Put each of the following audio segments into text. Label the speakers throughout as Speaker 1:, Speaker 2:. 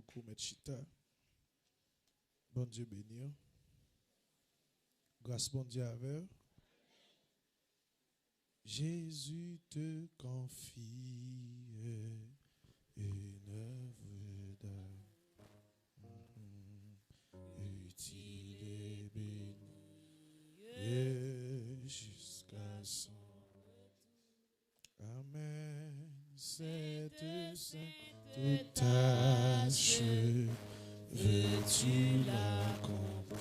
Speaker 1: beaucoup, Mechita. Bon Dieu béni. Grâce bon Dieu avec. Jésus te confie une œuvre d'âme utile et bénie jusqu'à son. Amen. Cette sainte tâche, veux-tu l'accomplir?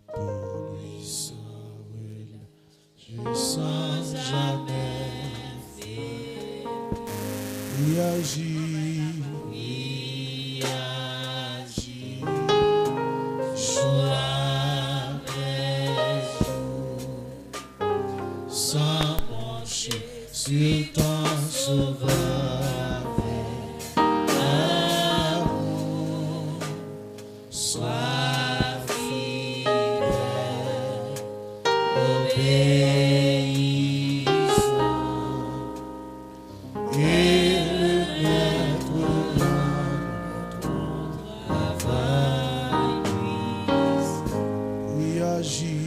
Speaker 1: Pour lui sauver, je sens jamais y agir, jour après jour, sans mancher sur ton sauveur amour, sois fidèle, obéissant, et le maître dans travail puisse, oui agir,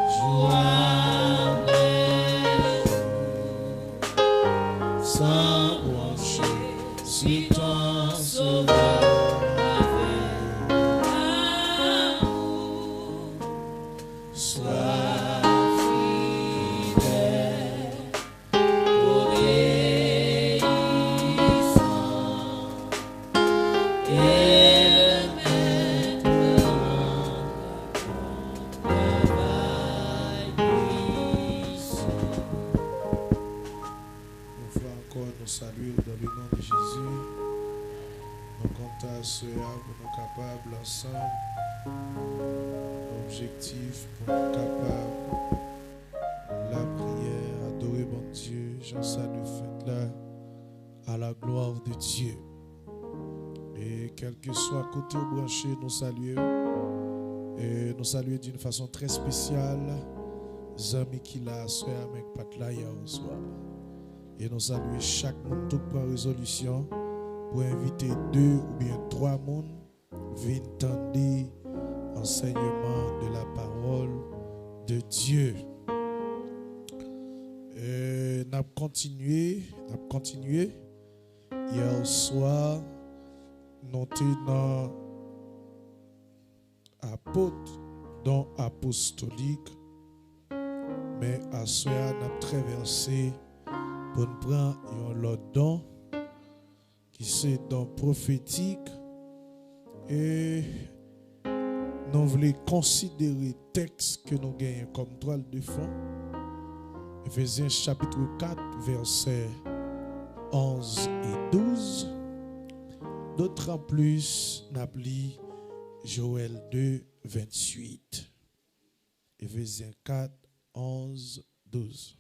Speaker 1: jour après jour, sans broncher sur ton sauveur amour, sois fidèle, obéissant, et le maître travail puissant. Une fois encore, nous saluons dans le nom de Jésus. Nous comptons à ceux pour nous capables ensemble. Objectif pour nous capables. La prière, adorer bon Dieu. J'en salue fait là à la gloire de Dieu. Et quel que soit côté ou branché, nous saluons. Et nous saluons d'une façon très spéciale. Zami qui l'a soeur avec Patla hier au soir. Et nous saluons chaque monde tout prend résolution pour inviter 2 ou bien 3 monde viennent entendre enseignement de la parole de Dieu. N'a continué hier soir nous étions dans apôtre don apostolique, mais à soir n'a traversé pour nous prendre un autre don qui c'est don prophétique et nous voulons considérer le texte que nous gagnons comme toile de fond. Éphésiens chapitre 4, versets 11 et 12. D'autant plus, n'appli Joël 2, 28. Éphésiens 4, 11, 12.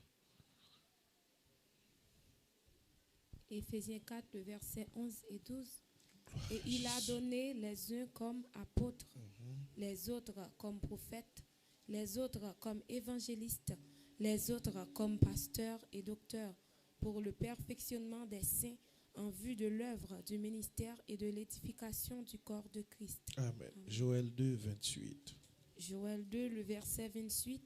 Speaker 2: Éphésiens 4, le verset 11 et 12. Et il a donné les uns comme apôtres, les autres comme prophètes, les autres comme évangélistes, les autres comme pasteurs et docteurs, pour le perfectionnement des saints en vue de l'œuvre du ministère et de l'édification du corps de Christ.
Speaker 1: Amen. Amen. Joël 2, 28.
Speaker 2: Joël 2, le verset 28.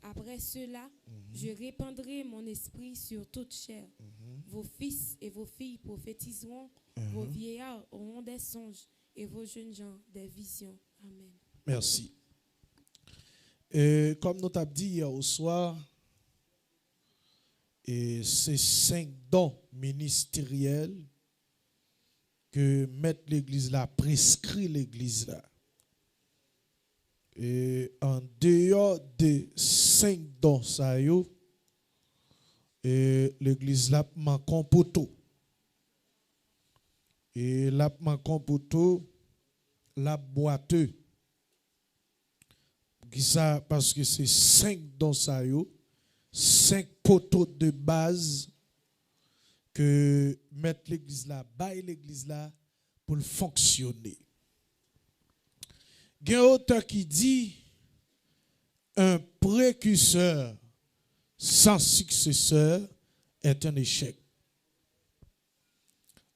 Speaker 2: Après cela, je répandrai mon esprit sur toute chair. Vos fils et vos filles prophétiseront, vos vieillards auront des songes et vos jeunes gens des visions. Amen.
Speaker 1: Merci. Et comme nous t'avons dit hier au soir, et ces 5 dons ministériels que mettre l'église là, prescrit l'église là. Et en dehors de 5 dons ça yo, et l'église là manque pour tout. Et là manque pour tout, la boiteux. Ça parce que c'est 5 dons ça yo, 5 poteaux de base que mettre l'église là, bailler l'église là pour fonctionner. Il y a un auteur qui dit un précurseur sans successeur est un échec.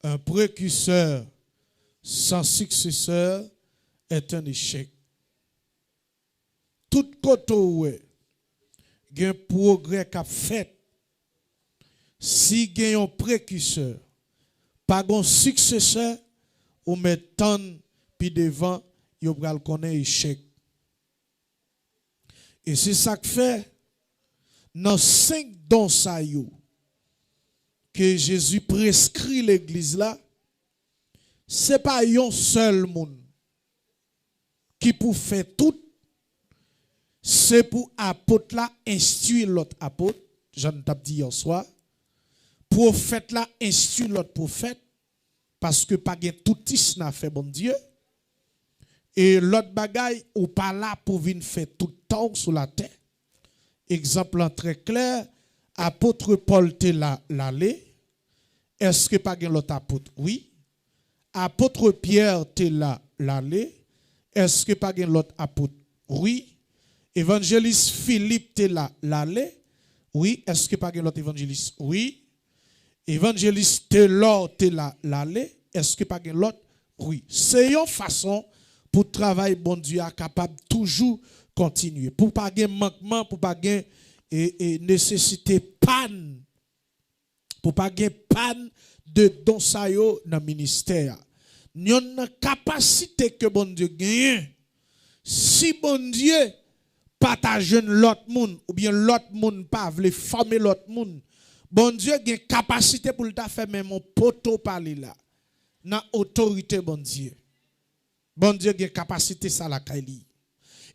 Speaker 1: Un précurseur sans successeur est un échec. Tout côté où il y a un progrès qu'a fait, si il y a un précurseur, pas un successeur, ou met tant puis devant, il va le connaître échec. Et c'est ça que fait, dans 5 dons ça que Jésus prescrit l'église là, c'est pas un seul monde qui pour faire tout, c'est pour apôtre là instruire l'autre apôtre, j'en t'ai dit hier soir, prophète là instruire l'autre prophète, parce que pas gen tout n'a fait bon Dieu, et l'autre bagaille ou pas là pour venir faire tout temps sur la terre. Exemple très clair, apôtre Paul te l'allé. Est-ce que pas gen l'autre apôtre? Oui. Apôtre Pierre te l'allé. Est-ce que pas gen l'autre apôtre? Oui. Évangéliste Philippe te l'allé. Oui. Est-ce que pas gen l'autre évangéliste? Oui. Évangéliste Taylor te l'allé. Est-ce que pas gen l'autre? Oui. C'est une façon pour travailler bon Dieu à capable toujours continuer. Pour pas gen manquement, pour pas gen nécessité panne. Pour pas gen panne de don sa yo dans ministère. Nous avons une capacité que bon Dieu gagne. Si bon Dieu partage l'autre monde ou bien l'autre monde pas veut former l'autre monde, bon Dieu a une capacité pour le faire même mon poteau parler là. Dans autorité bon Dieu. Bon Dieu a une capacité ça la kaili.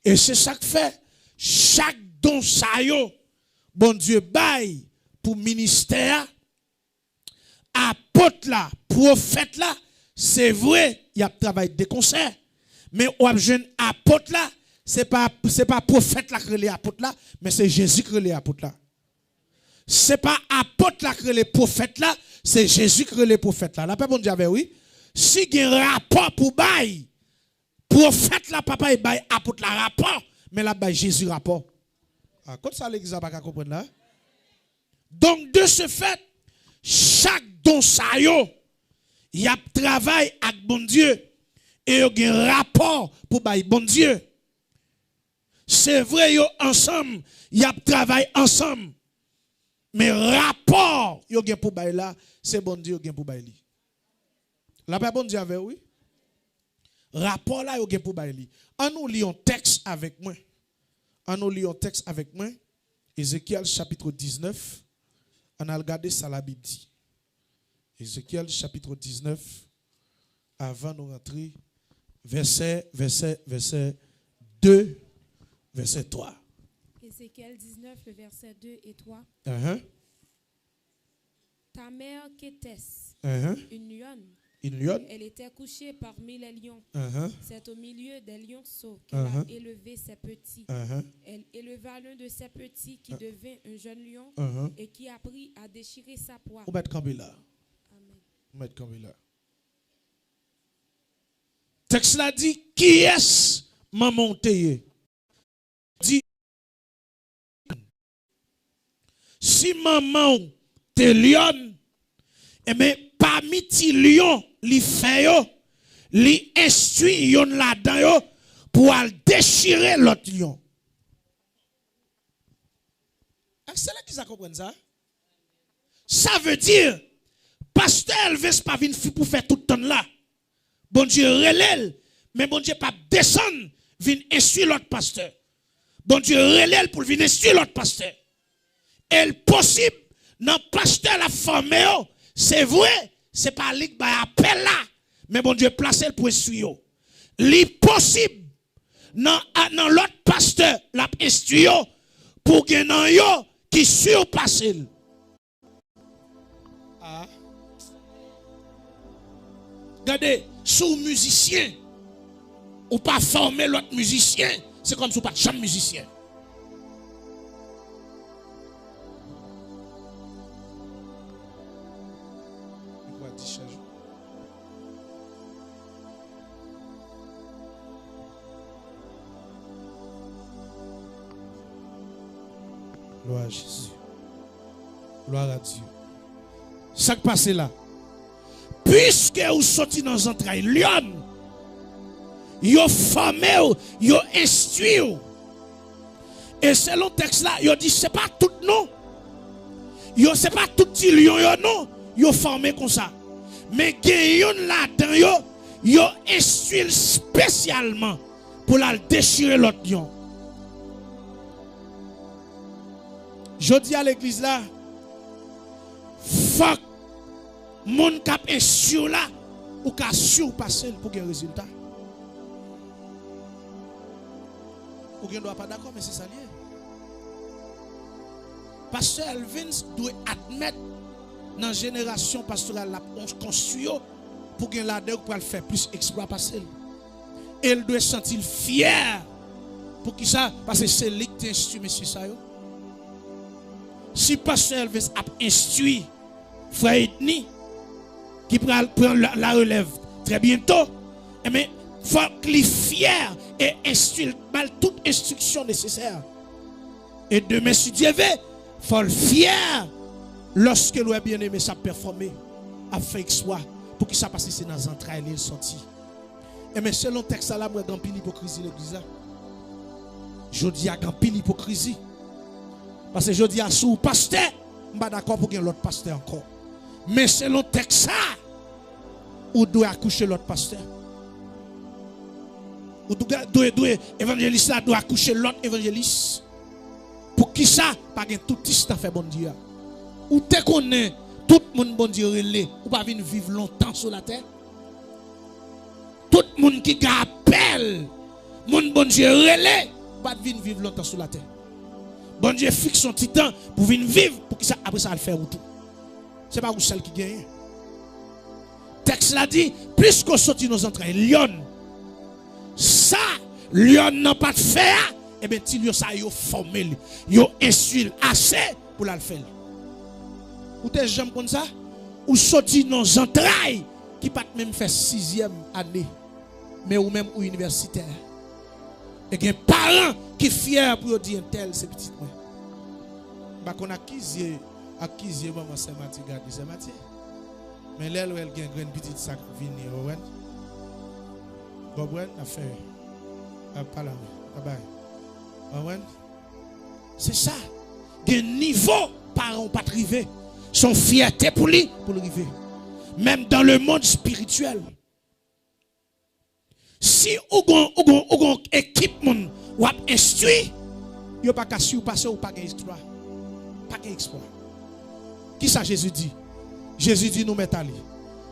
Speaker 1: Et c'est ça que fait chaque don sa yo bon Dieu bail pour ministère apôtre là, prophète là, c'est vrai, il y a travail de concert. Mais ou jeune apôtre là, c'est pas prophète là que les apôtres là, mais c'est Jésus que les apôtres là. C'est pas apôtre là que les prophètes là, c'est Jésus que les prophètes là. La paix bon Dieu avait oui. Si il y a un rapport pour bail, prophète là papa et bail apôtre là rapport, mais là bail Jésus rapport. Ah, quand ça l'église pas comprendre là. Donc de ce fait, chaque don sa yo, y a travail avec bon Dieu et y a un rapport pour bail bon Dieu. C'est vrai yo ensemble, y a travail ensemble. Mais rapport yo gen pour bail là, c'est bon Dieu gen pour bail li. La paix bon Dieu avec oui. Rapport là yo gen pour bail li. On nous lit un texte avec moi. On nous lit un texte avec moi. Ézéchiel chapitre 19. On a regardé ça la Bible dit. Ézéchiel chapitre 19 avant de rentrer verset 2 verset 3.
Speaker 2: Ézéchiel 19 le verset 2 et 3. Ta mère qu'était-ce? Une lionne.
Speaker 1: Une lionne.
Speaker 2: Elle était couchée parmi les lions. C'est au milieu des lionceaux qu'elle a élevé ses petits. Elle éleva l'un de ses petits qui devint un jeune lion et qui apprit à déchirer sa proie.
Speaker 1: On va mettre là.
Speaker 2: Amen.
Speaker 1: On va mettre là. Texte là dit qui est maman teye? Dit si maman te lion, et bien parmi ti lion li fait yo, li instruit yon là-dedans yo pour al déchirer l'autre lion. C'est là qui ça comprend ça? Ça veut dire pasteur Elvis pas vinn pour faire tout temps là. Bon Dieu relève, mais bon Dieu pas descendre vinn instruire l'autre pasteur. Bon Dieu relève pour venir instruire l'autre pasteur. Et le possible dans pasteur la formé, c'est vrai, c'est pas lui qui appel là, mais bon Dieu place pour instruire. Li possible dans l'autre pasteur la instruire pour gagner yo qui surpasse. Ah. Regardez, sous musicien ou pas former l'autre musicien, c'est comme si vous pas jamais musicien. Gloire à Jésus. Gloire à Dieu. Ça qui passe là. Puisque vous sortez dans les entrailles, lion, vous formez, vous instruisez. Et selon le texte là, vous dit c'est pas tout non. C'est pas tout petit lion non, vous formez comme ça. Mais gayon là-dedans, vous instruisez spécialement pour la déchirer l'autre lion. Je dis à l'église là, fuck, mon cap est sur là, ou ka surpasser pour gagner résultat. Ou ne doit pas d'accord, mais c'est ça lié. Pasteur Elvin doit admettre dans la génération pastorale la construit pour gagner la deuil pour le faire plus exploit passer. Et il doit se sentir fier pour qui ça, parce que c'est lui qui instruit monsieur ça. Si pasteur Elvis a instruit frère Edni qui prend la relève très bientôt, mais il faut qu'il soit fier et instruire mal toute instruction nécessaire. Et demain, si Dieu veut, il faut le fier lorsque le bien-aimé ça performer, a fait exploit pour qu'il ça passe c'est dans les entrailles et sorti. Et mais selon le texte là, moi, il y a une hypocrisie l'église. Je dis à une hypocrisie. Parce que je dis à sous pasteur, je ne suis pas d'accord pour qu'il y ait l'autre pasteur encore. Mais selon le texte, on doit accoucher l'autre pasteur. Évangéliste doit accoucher l'autre évangéliste. Pour qui ça? Pas que tout ça fait bon Dieu. Ou te connaît tout le monde bon Dieu relé. Ou pas venir vivre longtemps sur la terre. Tout le monde qui appelle, mon bon Dieu relé, pas venir vivre longtemps sur la terre. Bon Dieu fixe son petit temps pour venir vivre, pour que ça, après ça, le faire tout. Ce n'est pas vous seul qui gagne. Texte l'a dit, plus qu'on sortit nos entrailles, lion. Ça, lion n'a pas de faire, et bien, si lion ça, il formé, il insulte assez pour la faire. Ou t'es jamais comme ça? Ou sorti nos entrailles, qui pas même fait 6e année, mais ou même ou universitaire. Et il y a des parents qui sont fiers pour dire tel, c'est petit. Bah qu'on acquise maman Saint-Mathieu, garde Saint-Mathieu. Mais là, elle a une petite sac venir, ouais. Bon, ouais, a fait. Pas là, bye. C'est ça. De niveau, parents pas arriver. Son fierté pour lui, pour arriver. Même dans le monde spirituel. Si on équipe ou instruit, il n'y a pas qu'à surpasser ou pas qu'à exploit. Pas qu'à exploit. Qui ça Jésus dit? Jésus dit nous mettons allés.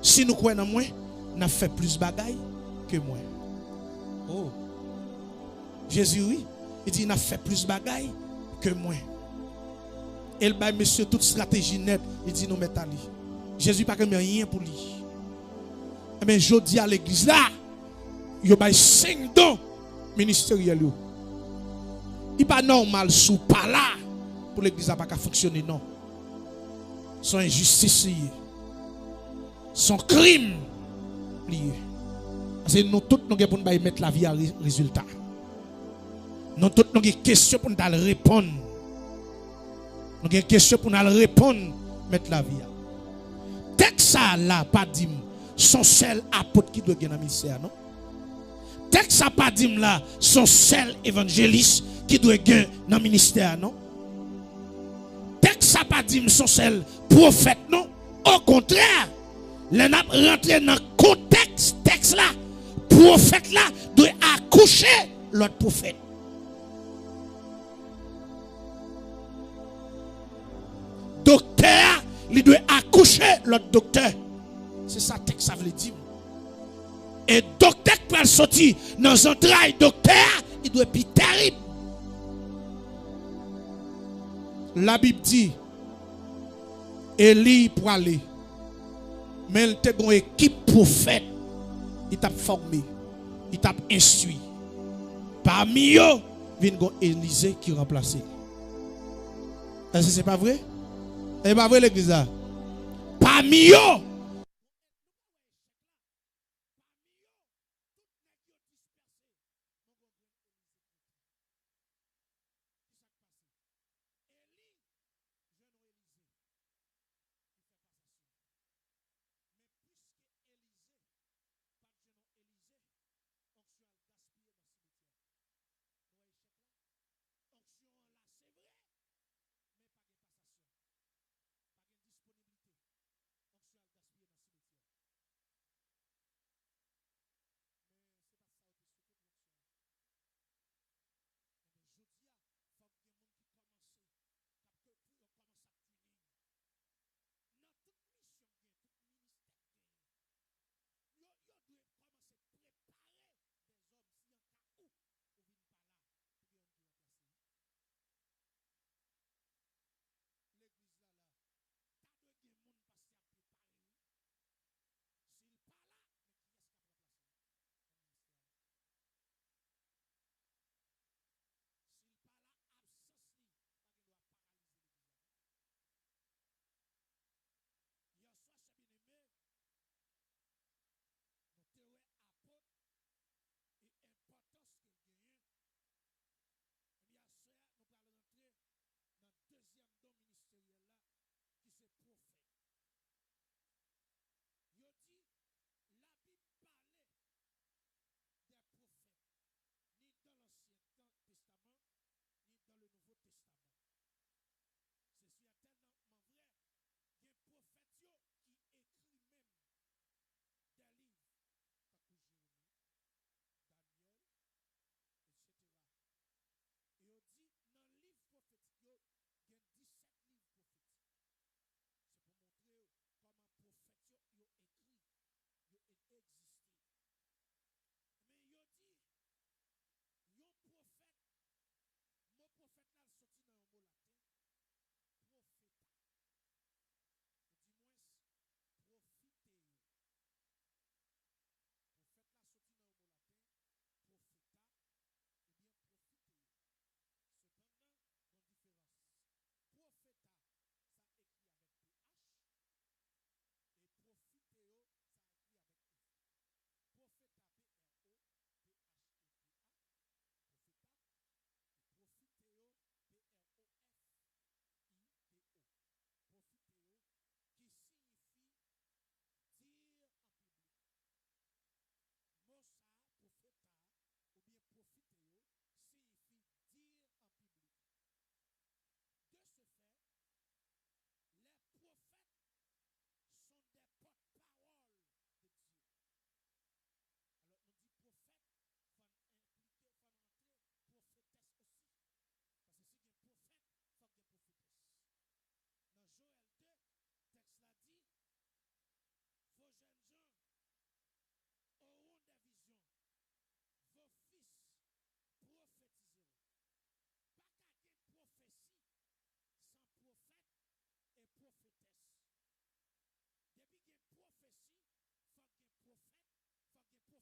Speaker 1: Si nous croyons en moi, nous fait plus bagaille que moi. Oh. Jésus oui, il dit nous fait plus bagaille que moi. Et il bat monsieur toute stratégie nette, il dit nous mettons allés. Jésus pas que rien pour lui. Mais je dis à l'église là, il y a 5 dons ministériels. Il n'est pas normal sous pas là pour l'église n'a pas fonctionner non. Son injustice, son crime lié. Parce que nous tous nous pour nous mettre la vie à résultat. Nous tous nous avons question pour nous répondre. Nous avons des questions pour nous répondre, mettre la vie. Texte ça là pas dit son seul apôtre qui doit gagner dans le ministère non. Texte ça pas dit là son seul évangéliste qui doit gagner dans le ministère non. Texte ça pas dit son seul prophète non. Au contraire, les n'a rentré dans le contexte texte là. Prophète là doit accoucher l'autre prophète. Docteur, il doit accoucher l'autre docteur. C'est ça texte ça veut dire. Et docteur qui va sortir dans un travail docteur, il doit être terrible. La Bible dit, Élie pour aller. Mais il a une équipe prophète. Il t'a formé. Il t'a instruit. Parmi eux, il y a Élisée qui remplace. Est-ce que ce n'est pas vrai? Ce n'est pas vrai l'église là. Parmi eux,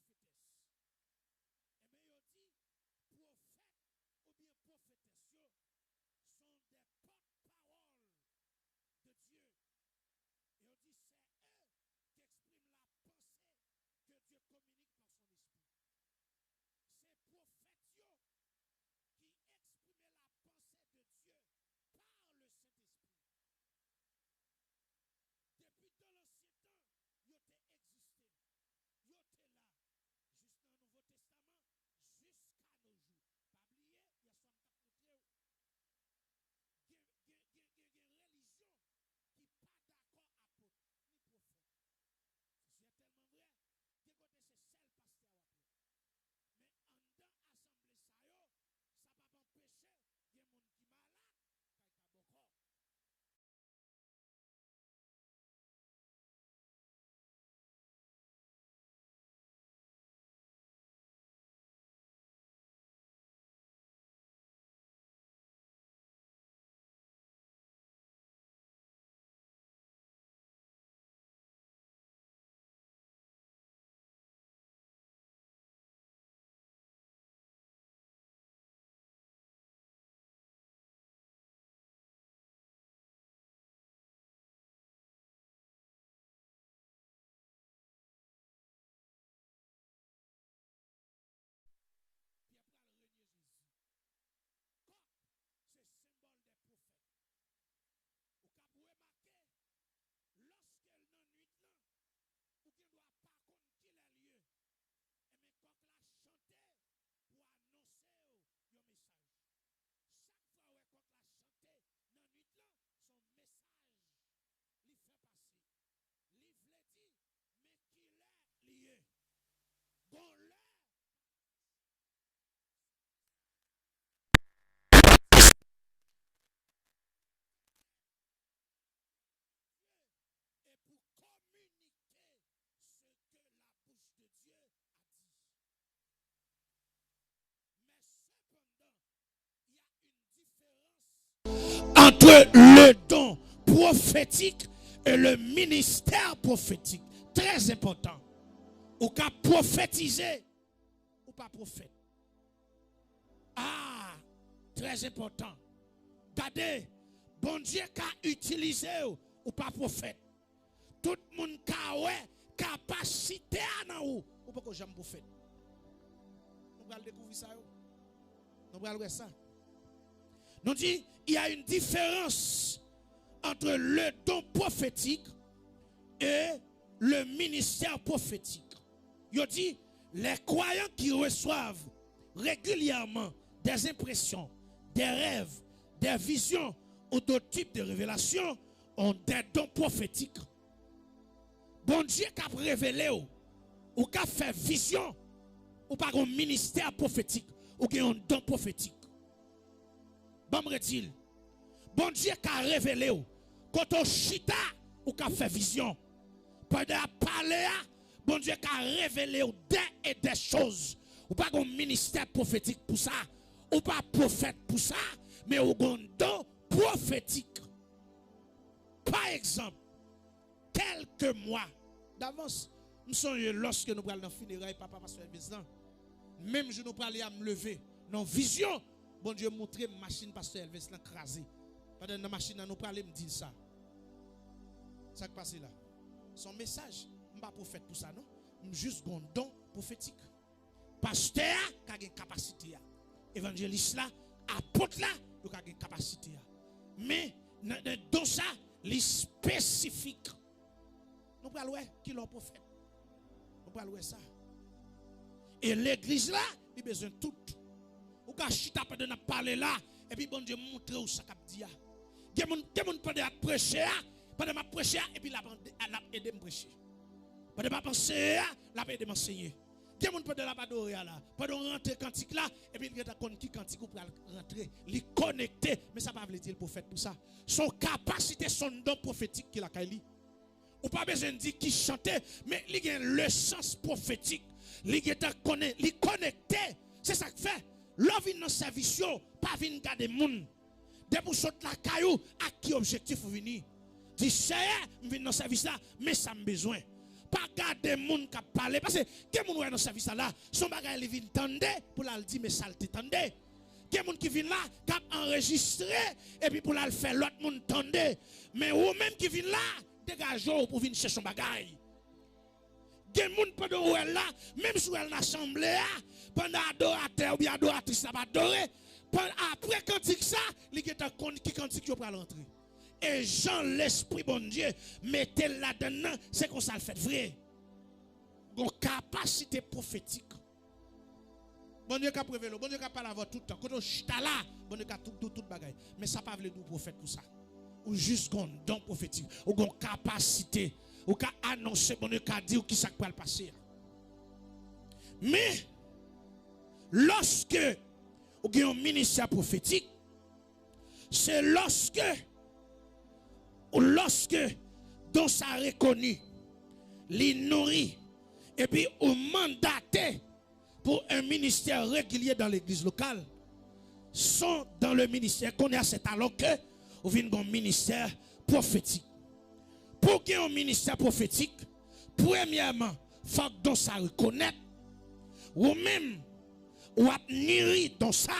Speaker 1: prophétesse. Et bien, il dit, prophète ou bien prophétesse sont des porte-paroles de Dieu. Et on dit, c'est eux qui expriment la pensée que Dieu communique par son esprit. C'est prophètes qui exprimaient la pensée de Dieu par le Saint-Esprit. Depuis dans l'ancien temps, ils ont existé. Ils étaient là, juste dans le Nouveau Testament, jusqu'à nos jours. Pas oublier, il y a soit montré une religion qui n'est pas d'accord apôtre ni prophète. C'est tellement vrai. Qui côté c'est seul pasteur après. Mais en dedans assemblée ça yo, ça va pas empêcher il y a des gens qui malade, qui ka boko. Puis après, elle renier Jésus. Coq, c'est symbole des prophètes. Ou quand vous remarquez, lorsqu'elle dans nuit là, ou qui ne doit pas connaître qui est lieu, et mais coq l'a chanté pour annoncer un message. Chaque fois où coq l'a chanté dans nuit là, son message, il fait passer. Il veut dire, mais qu'il est lié. Bon l'air. Et pour communiquer ce que la bouche de Dieu a dit. Mais cependant, il y a une différence entre le don prophétique et le ministère prophétique. Très important. Ou qu'à prophétiser ou pas prophète. Ah, très important. Regardez, bon Dieu qu'a utilisé ou pas prophète. Tout le monde a capacité à nous. Ou pas que j'aime prophète. Nous allons découvrir ça. Nous allons voir ça. Nous dit il y a une différence entre le don prophétique et le ministère prophétique. Il dit les croyants qui reçoivent régulièrement des impressions, des rêves, des visions ou d'autres types de révélations ont des dons prophétiques. Bon Dieu qui a révélé ou qui a fait vision ou pas un ministère prophétique ou qui a un don prophétique. Bon me bon Dieu qui a révélé quand on chita ou qui a fait vision. Pendant parler, bon Dieu qui a révélé des et des choses. Ou pas un ministère prophétique pour ça, ou pas prophète pour ça, mais ou un don prophétique. Par exemple, quelques mois d'avance, nous sommes lorsque nous parlons dans funérailles, papa pasteur Elvis, même je nous parlais à me lever, dans vision, bon Dieu montrer machine pasteur Elvis crasée. Pendant la machine nous parler me dire ça. Ça qui passe là. Son message, je ne suis pas prophète pour ça non, je suis juste un don prophétique. Pasteur qui a une capacité, évangéliste là, apôtre là, il a une capacité. Mais dans ça, les spécifiques. Nous parlons qui est prophète. Nous parlons ça. Et l'église là, il a besoin de tout. Ou quand chita pas de parler là, et puis bon Dieu montre où ça cap dit. Des gens pas de prêcher, pas de prêcher et puis la aider me prêcher. Pas de penser, la aider m'enseigner. Des gens pas de la adorer là, pas de rentrer cantique là et puis il y a qui cantique pour rentrer, les connecter, mais ça pas veut dire le prophète pour ça. Son capacité, son don prophétique qu'il a kaili. Ou pas besoin de dire qui chantait, mais il y a le sens prophétique. Il y a connecté. C'est ça que fait. L'homme vient dans service, pas venir garder moun. Dès pour sortir la caillou, à qui objectif vous venir? Dis, c'est, je viens dans service là, mais ça me besoin. pas garder moun qui parler parce que quel moun dans service là son bagage il vient tendre pour la dire mais ça le tendre. Quel moun qui vient là qui enregistrer et puis pour la faire l'autre moun tendre. Mais ou même qui vient là dégagez pour venir chercher son bagage. Quel moun pendant ou elle là même si elle l'assemblée pendant adorateur ou bien adoratrice ça va adorer après cantique ça il qui cantique pour l'entrée. Et Jean l'esprit bon Dieu mettez là-dedans c'est qu'on ça le fait vrai. Une capacité prophétique. Bon Dieu qu'a prévélé, bon Dieu qu'a parlé avant tout le temps. Quand on chita là, bon Dieu qu'a tout bagaille. Mais ça pas veut dire prophète pour ça. Ou juste un don prophétique, ou une capacité, ou qu'a annoncer bon Dieu qu'a dit ou qui ça peut le passer. Mais lorsque ou avez un ministère prophétique, c'est lorsque dont ça reconnu, les nourrit, et puis on mandaté pour un ministère régulier dans l'église locale, sont dans le ministère qu'on est à cet alors que vous venez d'un ministère prophétique. Pour qu'il y ait un ministère prophétique, premièrement, il faut que ça reconnaître, ou même, ou admirer dans ça,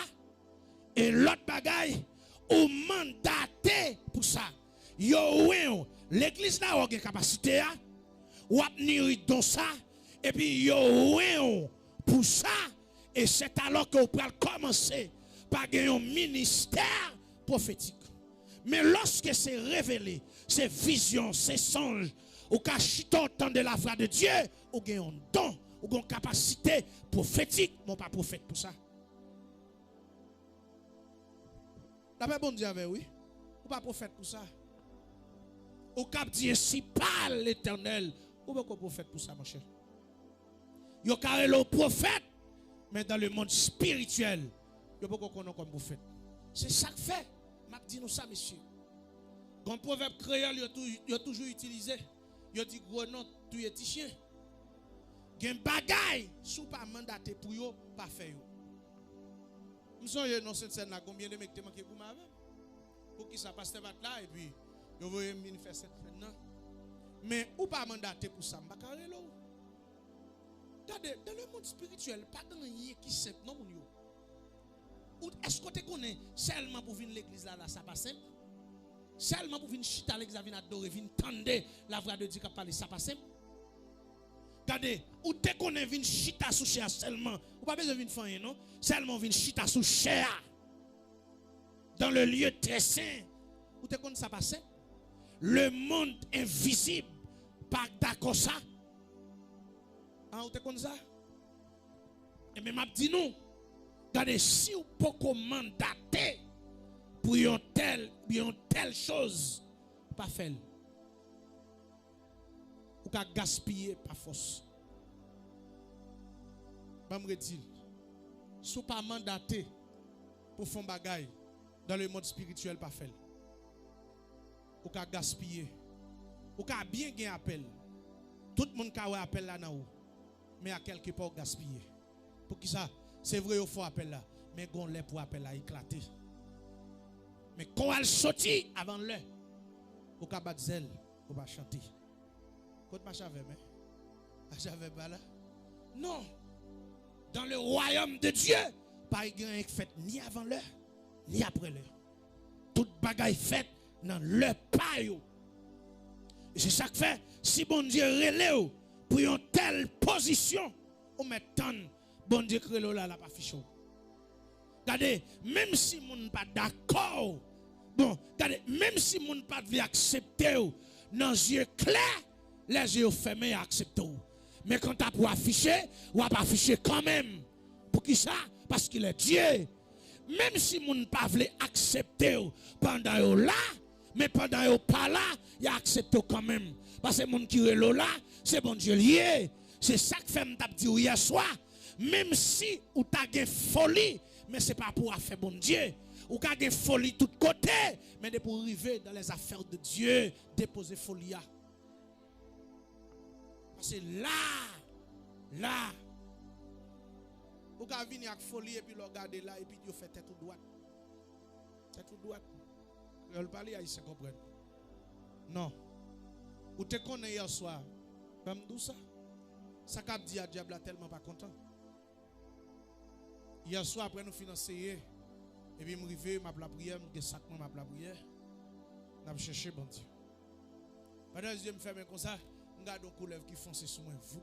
Speaker 1: et l'autre bagaille, ou mandaté pour ça. Yo, l'église là a une capacité, ou admirer dans ça, et puis yo, pour ça, et c'est alors que vous pouvez commencer par un ministère prophétique. Mais lorsque c'est révélé, c'est vision, c'est songe, ou cachit autant de la voix de Dieu, ou avez un don, ou une capacité prophétique, mon pas prophète pour ça. La paix bon Dieu avait oui, ou pas prophète pour ça. Ou cap dit ainsi parle l'Éternel, ou pas prophète pour ça mon cher. Yo carré le prophète, mais dans le monde spirituel, yo pas connaître comme prophète. C'est ça que fait. M'a dit nous ça monsieur. Quand proverbe créole yo toujours utilisé, yo dit gros nom tu es petit chien. Gen bagay sou pas mandaté pour yo pas faire yo. M'songe dans cette scène là combien de mecs te manqué pour ma pour qui ça passe là et puis yo voyez venir faire cette scène là. Mais ou pas mandaté pour ça, m'pa carré là. Regardez, dans le monde spirituel, pas grand rien qui simple non mon yo. Ou est-ce que tu connais seulement pour venir l'église là ça pas simple? Seulement pour venir chita l'église là venir adorer, venir tendre la voix de Dieu qui parle ça pas simple? Regardez, ou tu connais venir chita sous chair seulement, ou pas besoin de venir faire non? Seulement venir chita sous chair dans le lieu très saint. Ou tu connais ça pas simple? Le monde invisible pas d'accord ça. Ah, vous te ça? Et même m'a dit nous, regardez, si vous pouvez mandater pour une telle chose, pas faire. Vous pouvez gaspiller par force. Je me dis, si vous pas mandater pour faire des choses dans le monde spirituel, pas faire. Vous pouvez gaspiller. Vous pouvez bien gagner appel. Tout le monde a appel là dans vous. Mais à quelque part gaspiller. Pour qui ça? C'est vrai il faut appel là, mais gon l'est pour appel là éclater. Mais quand elle sortit avant l'heure, au cas battre zèle, on va chanter. Côte ma chave mais chave pas là. Non. Dans le royaume de Dieu, pas rien fait ni avant l'heure, ni après l'heure. Toute bagaille faite dans l'heure pas yo. Et c'est ça que fait si bon Dieu relève pour une telle position, on met tant, bon Dieu crée là la pas fichu. Regardez, même si moun pas d'accord, bon, regardez, même si moun pas veut accepter, dans les yeux clairs, les yeux fermés acceptent. Mais quand tu as pour afficher, ou pas afficher quand même. Pour qui ça? Parce qu'il est Dieu. Même si moun pas veut accepter pendant yo là, mais pendant yo pas là, il accepte quand même. Parce que moun qui est là, c'est bon Dieu lié. C'est ça que fait m'tap dit hier soir. Même si ou t'a gen folie, mais c'est pas pour faire bon Dieu. Ou t'a gen folie tout côté, mais de pour arriver dans les affaires de Dieu, déposer folie. Parce que là, ou ka venir avec folie et puis le regarder là et puis Dieu fait tête tout droite. Tête tout droite. Je parle à ici comprendre. Non. Ou te connais hier soir. Comme tout ça. Ça cap dit à diable tellement pas content. Hier soir après nous financer et puis me river m'a la prière, me sac m'a la prière. N'a chercher bon Dieu. Pendant que je me ferme comme ça, regarde un couleuvre qui fonce sur moi vous.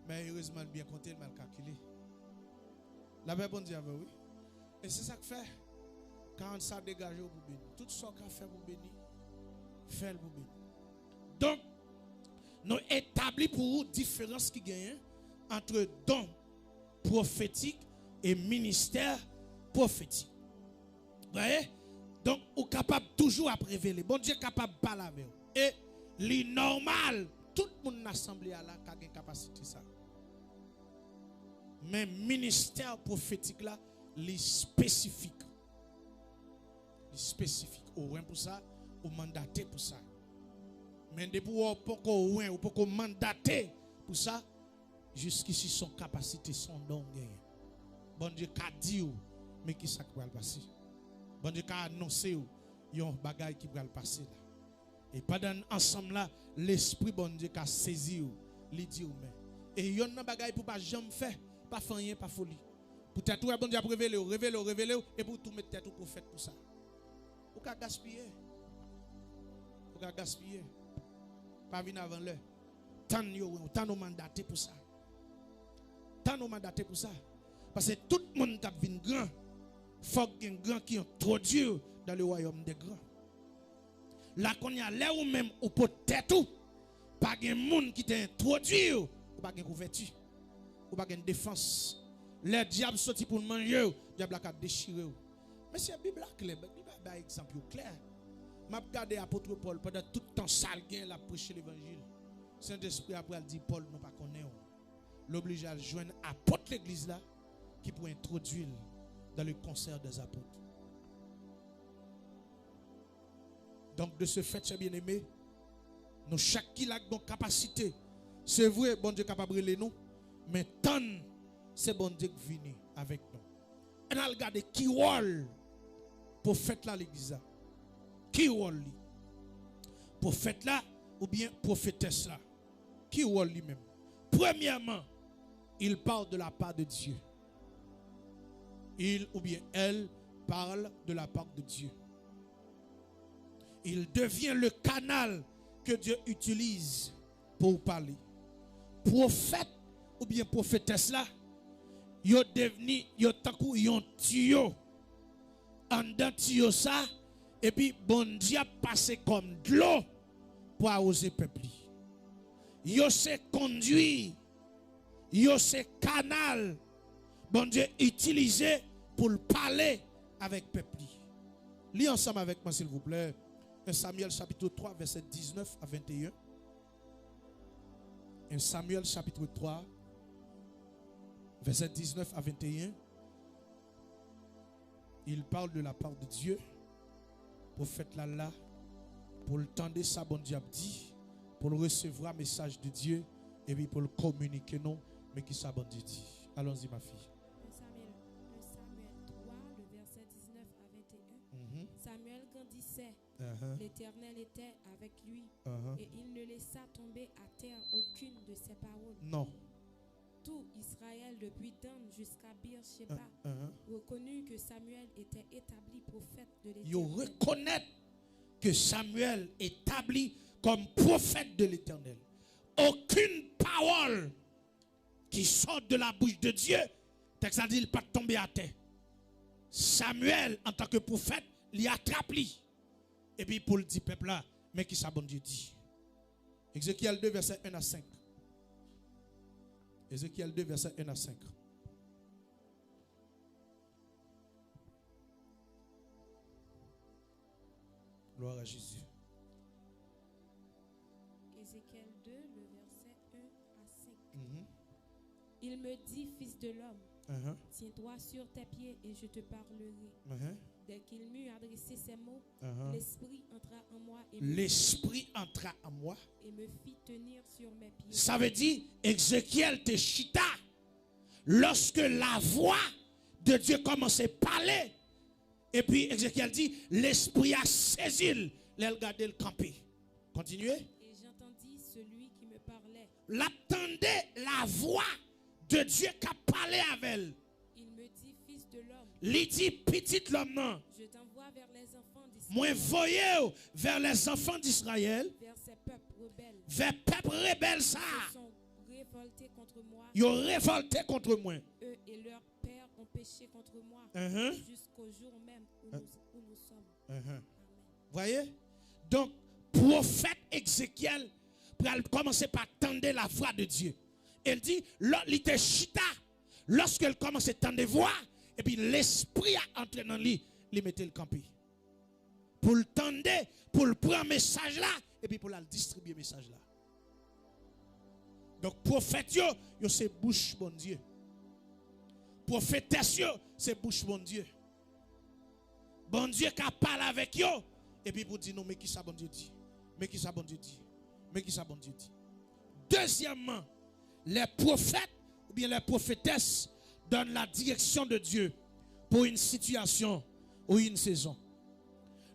Speaker 1: Mais heureusement bien compté, mal calculé. La paix bon Dieu avec oui. Et c'est ça que fait. Quand ça dégage pour bénir. Tout ce qu'on fait pour bénir, fait pour bénir. Donc, nous établis pour vous différence qui gagne entre don prophétique et ministère prophétique. Vous voyez? Donc, vous êtes capable toujours à révéler. Bon Dieu est capable de parler avec vous. Et les normal, tout le monde assemblé à la a une capacité ça. Mais ministère prophétique là, les spécifique. Les spécifique. Au moins pour ça, ou mandaté pour ça. Mais depuis ou pour mandaté pour ça, jusqu'ici son capacité, son don gagne. Bon Dieu qu'a dit mais qui ça va passer. Bon Dieu qu'a annoncé yon bagay qui va passer là. Et pendant ensemble là, l'esprit bon Dieu qu'a saisi li dit ou mais. Et yon nan bagay pour pas jamais faire, pas faire rien, pas folie. Pour tête bon Dieu a révéler et pour tout mettre tête au prophète pour ça. Ou ka gaspiller. Ou ka gaspiller. Pas venir avant l'heure. Tant nous mandaté pour ça. Tant nous mandaté pour ça. Parce que tout le monde qui vient grand, faut qu'il y ait un grand qui introduit dans le royaume des grands. Là qu'on y a là ou même ou peut-être tout, pas de monde qui t'introduit ou pas de couverture, ou pas de défense. Les diables sorti pour manger, le diable a déchiré. Mais c'est la Bible claire, la Bible a un exemple clair. Je regarde l'apôtre Paul pendant tout le temps sale il a prêché l'évangile. Saint-Esprit après dit Paul ne pas connaître. L'oblige à joindre apôtre l'église là qui pour introduire dans le concert des apôtres. Donc de ce fait, chers bien-aimés, nous chaque qui a une capacité, c'est vrai, bon Dieu est capable de les nous, mais tant c'est bon Dieu qui vient avec nous. Et on a regardé qui rôle prophète là l'église. Qui rôle lui? Prophète là ou bien prophétesse là? Qui rôle lui-même? Premièrement, il parle de la part de Dieu. Il ou bien elle parle de la part de Dieu. Il devient le canal que Dieu utilise pour parler. Prophète ou bien prophétesse là, yo devenu yo takou yon tuyau. En dedans tuyau ça et puis bon Dieu a passé comme de l'eau pour arroser peuple. Yo se conduit, yo se canal bon Dieu utilisé pour parler avec peuple. Lis ensemble avec moi s'il vous plaît. 1 Samuel chapitre 3 verset 19 à 21. 1 Samuel chapitre 3 verset 19 à 21. Il parle de la part de Dieu. Prophète là, pour le tendre ça, bon Dieu a dit, pour le recevoir message de Dieu, et puis pour le communiquer non, mais qui ça bon Dieu dit. Allons-y ma fille.
Speaker 2: 1 Samuel 3, le verset 19 à 21. Samuel grandissait, l'Éternel était avec lui, et il ne laissa tomber à terre aucune de ses paroles.
Speaker 1: Non.
Speaker 2: Tout Israël, depuis Dan jusqu'à Beersheba, reconnut que Samuel était établi prophète de l'Éternel.
Speaker 1: Ils reconnaissent que Samuel est établi comme prophète de l'Éternel. Aucune parole qui sort de la bouche de Dieu, texte a dit, il pas tomber à terre. Samuel, en tant que prophète, il attrape lui. Et puis pour le dire peuple là, mais qui ça bon Dieu dit. Ézéchiel 2, verset 1 à 5. Ézéchiel 2, verset 1 à 5. Gloire à Jésus.
Speaker 2: Ézéchiel 2, le verset 1 à 5. Il me dit, fils de l'homme, tiens-toi sur tes pieds et je te parlerai. Dès qu'il m'eut adressé ces mots, l'esprit entra en moi et me fit tenir sur mes pieds.
Speaker 1: Ça veut dire, Ézéchiel te chita. Lorsque la voix de Dieu commençait à parler, et puis Ézéchiel dit, l'esprit a saisi, il a regardé le camper. Continuez.
Speaker 2: Et
Speaker 1: l'attendait la voix de Dieu qui a parlé avec elle.
Speaker 2: Il me dit, fils de l'homme,
Speaker 1: Il dit, petit l'homme, non.
Speaker 2: je t'envoie vers les enfants
Speaker 1: Moi,
Speaker 2: d'Israël,
Speaker 1: voyez vers les enfants d'Israël,
Speaker 2: vers ces peuples rebelles.
Speaker 1: vers peuple rebelle ça.
Speaker 2: Ils sont révoltés contre moi.
Speaker 1: Ils ont révolté contre moi.
Speaker 2: Eux et leurs pères ont péché contre moi jusqu'au jour même où nous sommes. Amen.
Speaker 1: Voyez? Donc, prophète Ézéchiel pour commencer par tendre la voix de Dieu. Elle dit, il était chita, lorsqu'elle commence à tendre la voix, et puis l'esprit a entré dans lui, il mettait le campé. Pour le tendre, pour le prendre message là, et puis pour le distribuer message là. Donc, prophète, yo c'est bouche bon Dieu. Prophétesse, c'est bouche bon Dieu. Bon Dieu qui parle avec yo, et puis pour dire non, mais qui ça bon Dieu dit? Mais qui ça bon Dieu dit? Mais qui ça bon Dieu dit? Deuxièmement, les prophètes ou bien les prophétesses donnent la direction de Dieu pour une situation ou une saison.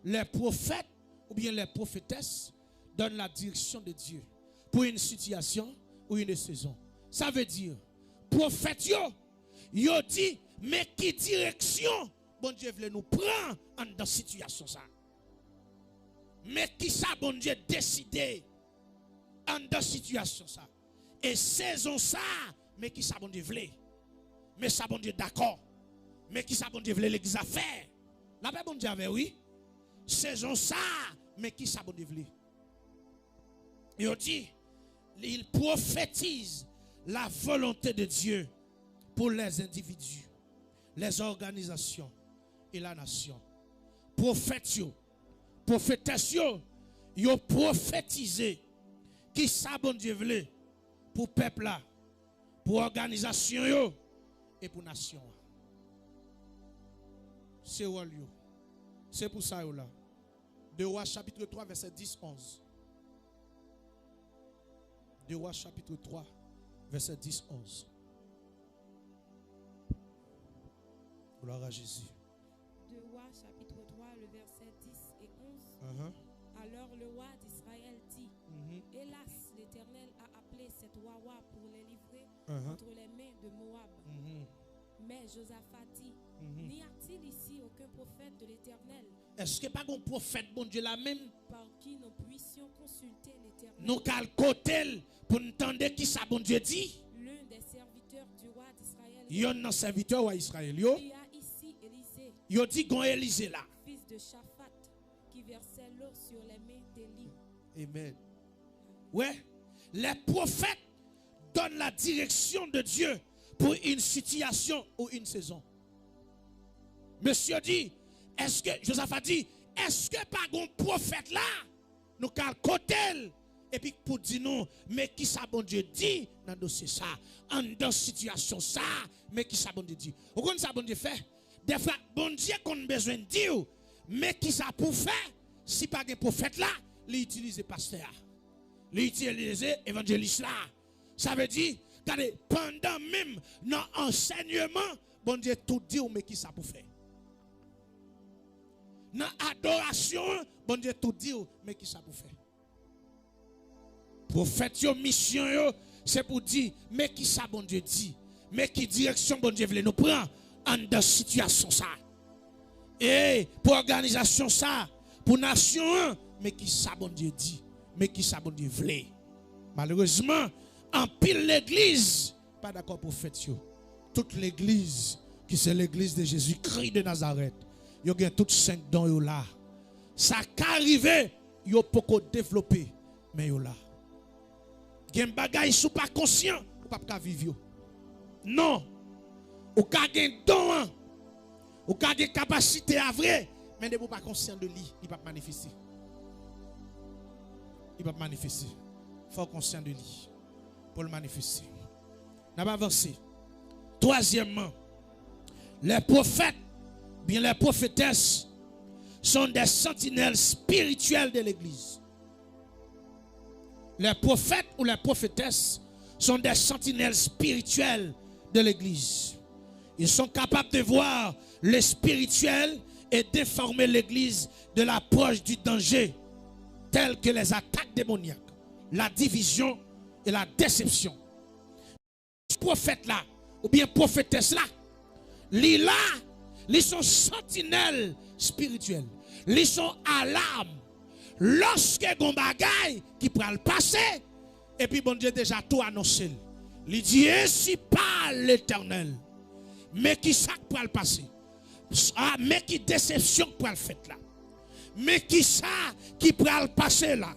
Speaker 1: Les prophètes ou bien les prophétesses donnent la direction de Dieu pour une situation ou une saison. Ça veut dire, prophète yo dit, mais qui direction bon Dieu veut nous prendre dans situation ça? Mais qui ça bon Dieu décidé dans situation ça? Et saison ça, mais qui ça bon Dieu veut? Mais ça bon Dieu d'accord. Mais qui ça bon Dieu veut l'église à faire? La paix bon Dieu avait oui. Saison ça, mais qui ça bon Dieu veut? Il dit, il prophétise la volonté de Dieu pour les individus, les organisations et la nation. Prophètes, prophétesse, yo prophétisé qui ça bon Dieu veut pour peuple là, pour organisation yo et pour nation. C'est rôle yo. C'est pour ça yo là. De Rois chapitre 3 verset 10-11. De Rois chapitre 3 verset 10-11. Gloire à Jésus.
Speaker 2: De Rois chapitre 3 le verset 10 et 11. Alors le roi d'Israël dit, hélas, l'Éternel a appelé cette Wawa pour les livrer entre les mains de Moab. Mais Josaphat dit, n'y a-t-il ici aucun prophète de l'Éternel?
Speaker 1: Est-ce que pas un prophète bon Dieu là même?
Speaker 2: Par qui nous puissions consulter l'Éternel?
Speaker 1: Nous calcotel pour entendre qui ça bon Dieu dit?
Speaker 2: L'un des serviteurs du roi d'Israël.
Speaker 1: Yon nan serviteur roi Israël
Speaker 2: Il y a ici Élisée.
Speaker 1: Yo dit gon Élisée là.
Speaker 2: Fils de Shaphat, qui versait l'eau sur les mains d'Élie.
Speaker 1: Amen. Ouais, les prophètes donnent la direction de Dieu pour une situation ou une saison. Monsieur dit, est-ce que, Josaphat dit, est-ce que pas un prophète là, nous calcotel, et puis pour dire non, mais qui ça bon Dieu dit dans le dossier ça, dans situation ça, mais qui ça bon Dieu dit. Vous comprenez ça bon Dieu fait? Des fois, bon Dieu qu'on a besoin de dire, mais qui ça pour faire, si pas un prophète là, l'utiliser pasteur, l'utiliser évangéliste là. Ça veut dire, regardez, pendant même dans l'enseignement, bon Dieu tout dit, mais qui ça pour faire? Dans l'adoration, bon Dieu tout dit, mais qui ça pour faire? Prophète, mission, c'est pour dire, mais qui ça bon Dieu dit? Mais qui direction bon Dieu veut nous prendre en dans situation ça? Et pour organisation ça, pour nation, mais qui ça bon Dieu dit? Mais qui ça bon Dieu veut? Malheureusement, en pile l'église, pas d'accord prophète. Toute l'église, qui c'est l'église de Jésus-Christ de Nazareth, il y a toutes 5 dons là. Ça qu'arrive, il y a beaucoup développé, mais yo là. Il y a des bagages qui ne sont pas conscients, ou pas vivre. Non. Ou ka gen don, ou ka gen capacité à vrai, mais ne pas conscient de lui, il va manifester. Il va manifester. Il faut conscient de lui pour le manifester. On va avancer. Troisièmement, les prophètes, bien les prophétesses, sont des sentinelles spirituelles de l'église. Les prophètes ou les prophétesses sont des sentinelles spirituelles de l'église. Ils sont capables de voir le spirituel et d'informer l'église de l'approche du danger, tels que les attaques démoniaques, la division
Speaker 3: et la déception. Prophète là, ou bien prophétesse là, ils sont sentinelles spirituelles. Ils sont alarmes. Lorsque gon bagay qui pourra le passer, et puis bon Dieu déjà tout annoncé. Il dit ainsi parle l'Éternel. Mais qui ça pourra le passer? Ah, mais qui déception pourra le faire là? Mais qui ça qui pourra le passer là?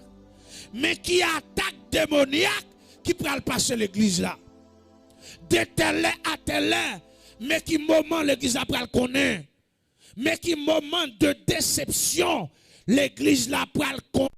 Speaker 3: Mais qui attaque démoniaque qui pourra le passer l'église là? De tel à tel, mais qui moment l'église après le connaît? Mais qui moment de déception l'église là après le connaît?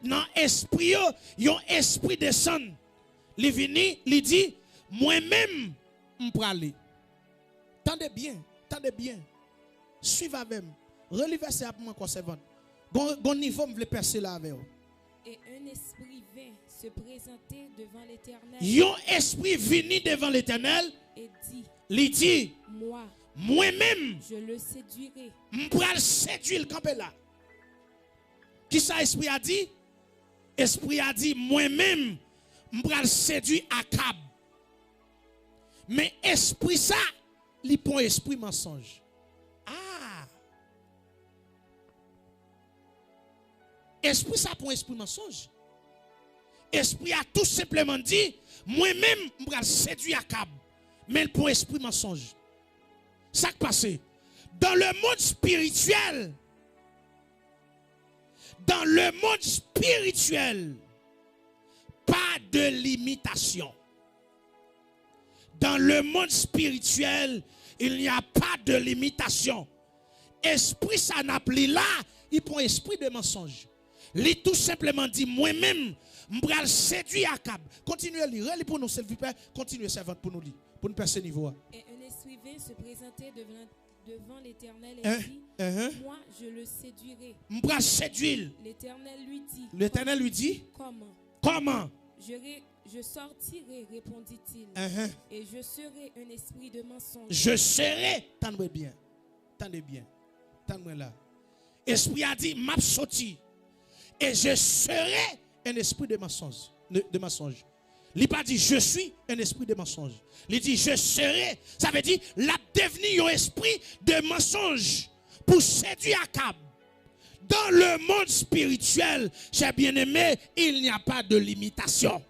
Speaker 3: Dans l'esprit, yon esprit descend. Il vini, il dit, moi-même, je peux aller. Tendez bien, tendez bien. Suivez avec moi. Relevez verset pour moi, conservant. Bon niveau, je veux percer là avec vous.
Speaker 2: Et un esprit vint se présenter devant l'Éternel.
Speaker 3: Yon esprit vini devant l'Éternel.
Speaker 2: Et dit,
Speaker 3: il dit, moi-même,
Speaker 2: je le séduirai.
Speaker 3: Je peux le séduire le camp là. Qui ça esprit a dit? Esprit a dit, moi-même, je vais séduire Akab. Mais esprit ça, il prend esprit mensonge. Ah! Esprit ça prend esprit mensonge. Esprit a tout simplement dit, moi-même, je vais séduire Akab. Mais il prend esprit mensonge. Ça qui passe. Dans le monde spirituel, pas de limitation. Dans le monde spirituel, il n'y a pas de limitation. Esprit, ça n'a plus là, il prend esprit de mensonge. Il tout simplement dit, moi-même, je vais séduire Akab. Continuez à lire, pour nous, s'il vous plaît. Continuez, servante, pour nous lire, pour nous passer niveau.
Speaker 2: Et un esprit vint se présenter devant l'Éternel et dit, moi je le séduirai.
Speaker 3: M'bra séduire.
Speaker 2: L'Éternel lui dit,
Speaker 3: Comment?
Speaker 2: Je sortirai, répondit-il, et je serai un esprit de mensonge.
Speaker 3: Je serai, tendez bien, tendez là. Esprit a dit, m'a sorti, et je serai un esprit de mensonge. Il n'a pas dit je suis un esprit de mensonge. Il dit je serai. Ça veut dire l'a devenu un esprit de mensonge pour séduire Akab. Dans le monde spirituel, chers bien-aimés, il n'y a pas de limitation.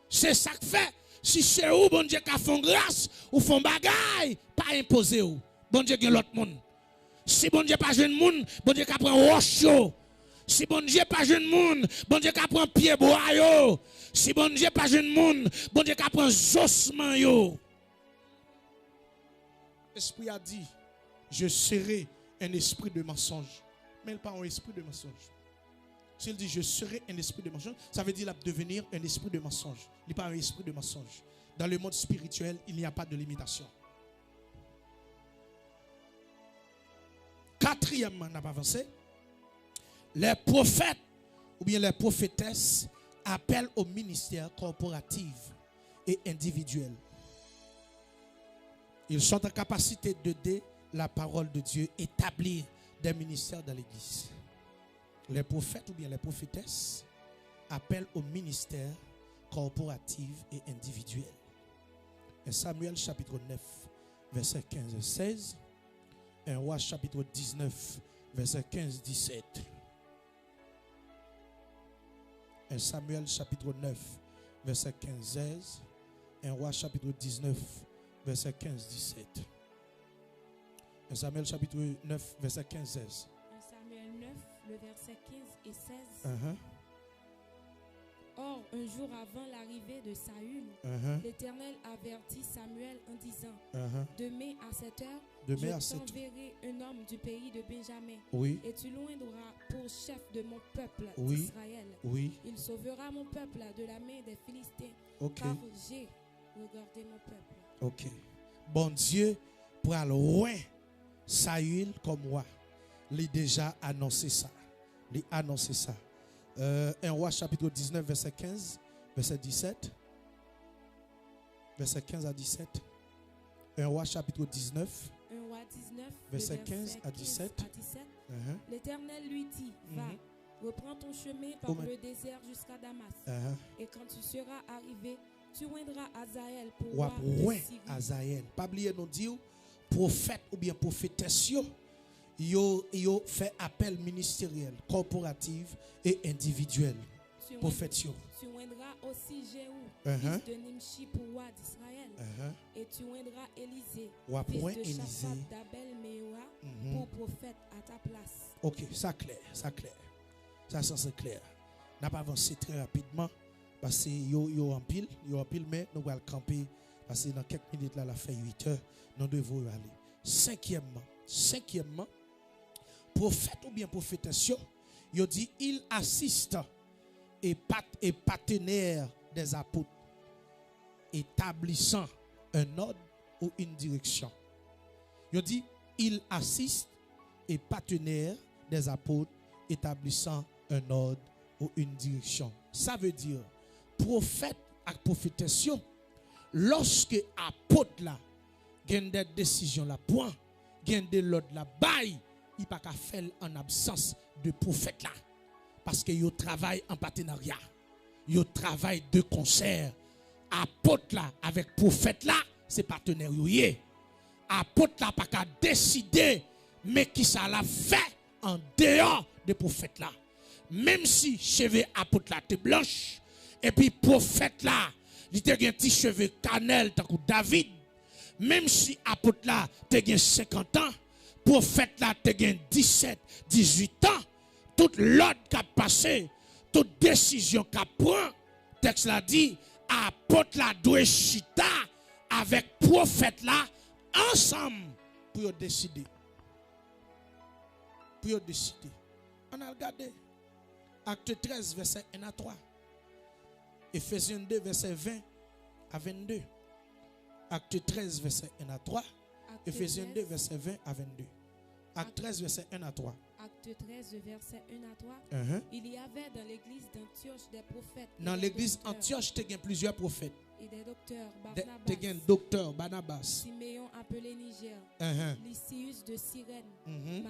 Speaker 3: C'est ça que fait. Si c'est où bon Dieu qui fait grâce ou font bagaille, pas imposer ou. Bon Dieu gagne l'autre monde. Si bon Dieu pas jeune monde, bon Dieu qui prend roche. Si bon Dieu pas jeune monde, bon Dieu qui prend pied bois yo. Si bon Dieu pas jeune monde, bon Dieu qui prend ossements yo. L'esprit a dit, je serai un esprit de mensonge. Mais il pas un esprit de mensonge. S'il dit je serai un esprit de mensonge, ça veut dire qu'il va devenir un esprit de mensonge. Il n'est pas un esprit de mensonge. Dans le monde spirituel, il n'y a pas de limitation. Quatrièmement, on n'a pas avancé. Les prophètes ou bien les prophétesses appellent au ministère corporatif et individuel. Ils sont en capacité de dire la parole de Dieu, établir des ministères dans l'église. Les prophètes ou bien les prophétesses appellent au ministère corporatif et individuel. En Samuel chapitre 9, verset 15 et 16. En Roi chapitre 19, verset 15-17. En Samuel chapitre 9, verset 15-16. En Roi chapitre 19, verset 15-17. En Samuel chapitre 9, verset 15-16.
Speaker 2: En Samuel 9, le verset 15 et 16. Or, un jour avant l'arrivée de Saül, l'Éternel avertit Samuel en disant, demain à cette heure, je t'enverrai un homme du pays de Benjamin, et tu l'oindras pour chef de mon peuple d'Israël. Il sauvera mon peuple de la main des Philistins, car j'ai regardé mon peuple.
Speaker 3: Bon Dieu, pour aller loin, Saül comme moi, il a déjà annoncé ça. Il a annoncé ça. 1 Roi chapitre 19, verset 15, verset 17. Verset 15 à 17. 1 Roi chapitre 19.
Speaker 2: 1 Roi 19,
Speaker 3: verset 15 à 17.
Speaker 2: L'Éternel lui dit, va, reprends ton chemin par le désert jusqu'à Damas. Et quand tu seras arrivé, tu oindras Azaël pour roi de Syrie. Azaël.
Speaker 3: Pas oublier nous dire, prophète ou bien prophétesse, yo fait appel ministériel, corporatif et individuel. Prophète.
Speaker 2: Tu oindras aussi Jéhu, fils de Nimshi pour roi d'Israël. Et tu oindras Élisée, fils de Shaphat d'Abel Meoa, pour prophète à ta place.
Speaker 3: Ok, ça clair, ça clair. Ça c'est clair. N'a pas avancé très rapidement parce que yo en pile, mais nous allons camper parce que dans quelques minutes là, la fait 8 heures, nous devons aller. Cinquièmement, prophète ou bien prophétesse, il dit il assiste et partenaire des apôtres, établissant un ordre ou une direction. Il dit il assiste et partenaire des apôtres, établissant un ordre ou une direction. Ça veut dire prophète et prophétesse, lorsque apôtre là gagne des décisions là point, gagne de l'ordre là bail, il pas qu'à faire en absence de prophète là. Parce que yo travaille en partenariat. Yo travaille de concert. Apôtre là avec prophète là, c'est partenaire yo yé. Apôtre là pas qu'à décider mais qui ça l'a fait en dehors de prophète là. Même si cheveux apôtre là te blanche et puis prophète là, il te gen petit cheveux cannelle tant que David. Même si apôtre là te gen 50 ans, prophète là te gen 17, 18 ans, toute l'ordre qui a passé, toute décision qui a pris, texte là dit, apôtre là doit chita avec prophète là ensemble pour décider. Pour décider. On a regardé Acte 13 verset 1 à 3. Ephésiens 2 verset 20 à 22. Acte 13 verset 1 à 3. Ephésiens 2,
Speaker 2: 13.
Speaker 3: verset 20 à 22. Acte 13, verset 1 à 3.
Speaker 2: Acte 13, verset 1 à 3.
Speaker 3: Uh-huh.
Speaker 2: Il y avait dans l'église d'Antioche des prophètes. et
Speaker 3: Dans
Speaker 2: des
Speaker 3: l'église
Speaker 2: docteurs,
Speaker 3: Antioche, tu as plusieurs prophètes.
Speaker 2: Et des docteurs.
Speaker 3: Tu
Speaker 2: Barnabas,
Speaker 3: as un docteur, Barnabas.
Speaker 2: Siméon appelé Niger.
Speaker 3: Uh-huh.
Speaker 2: Lysius de Cyrène.
Speaker 3: Mhm.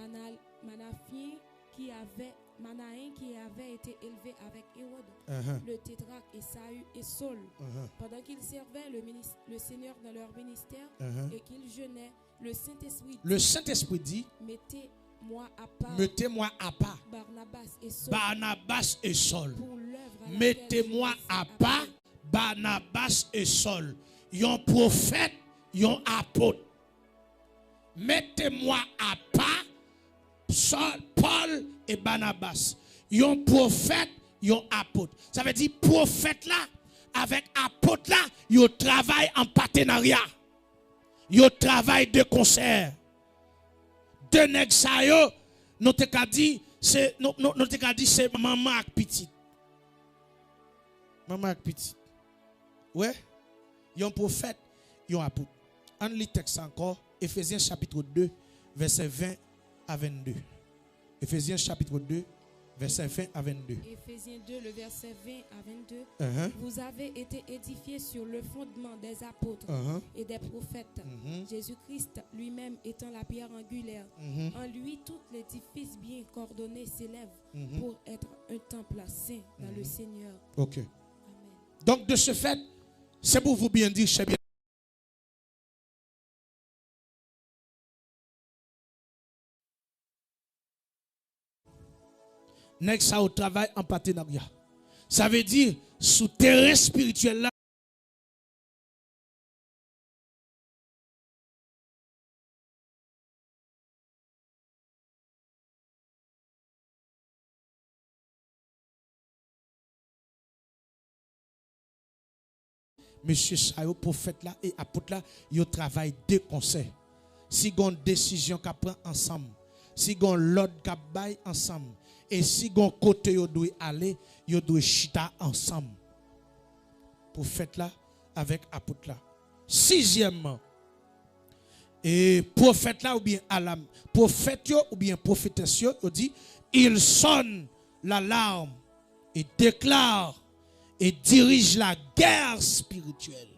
Speaker 2: Manaïn qui avait été élevé avec Hérode,
Speaker 3: Uh-huh.
Speaker 2: le tétrarque et Saül et Saul.
Speaker 3: Uh-huh.
Speaker 2: Pendant qu'ils servaient le Seigneur dans leur ministère
Speaker 3: Uh-huh.
Speaker 2: et qu'ils jeûnaient, le Saint-Esprit dit,
Speaker 3: Le Saint-Esprit dit,
Speaker 2: mettez-moi à part
Speaker 3: mettez-moi à part
Speaker 2: Barnabas et Saul
Speaker 3: Barnabas et Saul.
Speaker 2: pour l'œuvre à laquelle
Speaker 3: Mettez-moi
Speaker 2: je les ai
Speaker 3: à part
Speaker 2: appelés.
Speaker 3: Barnabas et Saul. Yon prophète, yon apôtre. Mettez-moi à part Saul, Paul et Barnabas. Yon prophète, yon apôtre. Ça veut dire prophète là avec apôtre là, yon travaille en partenariat. Yon travaille de concert. Deux nèg sa yo, nous te ka dit c'est c'est maman ak petit. Maman ak petit. Ouais. Yon prophète, yon apôtre. On lit texte encore, Ephésiens chapitre 2, verset 20 à 22. Ephésiens chapitre 2, verset 20 à 22.
Speaker 2: Éphésiens 2, le verset 20 à 22.
Speaker 3: Uh-huh.
Speaker 2: Vous avez été édifiés sur le fondement des apôtres
Speaker 3: Uh-huh.
Speaker 2: et des prophètes.
Speaker 3: Mhm.
Speaker 2: Jésus-Christ lui-même étant la pierre angulaire.
Speaker 3: Mhm.
Speaker 2: En lui, tout l'édifice bien coordonné s'élève
Speaker 3: Mhm.
Speaker 2: pour être un temple saint dans le Seigneur.
Speaker 3: OK.
Speaker 2: Amen.
Speaker 3: Donc de ce fait, c'est pour vous bien dire, c'est bien. Nèg ça au travail en partenariat. Ça veut dire sous terrain spirituel là. Monsieur Sayo, prophète là et apôtre là, ils travaillent de concert. Si vous avez une décision qu'on prend ensemble, si vous avez l'ordre qu'on baille ensemble, et si vous avez un côté où vous devez aller, vous devez chita ensemble. Prophète là avec apôtre là. Sixièmement, et prophète là ou bien alam, prophète yo ou bien prophétesse yo, dit, il sonne l'alarme et déclare et dirige la guerre spirituelle.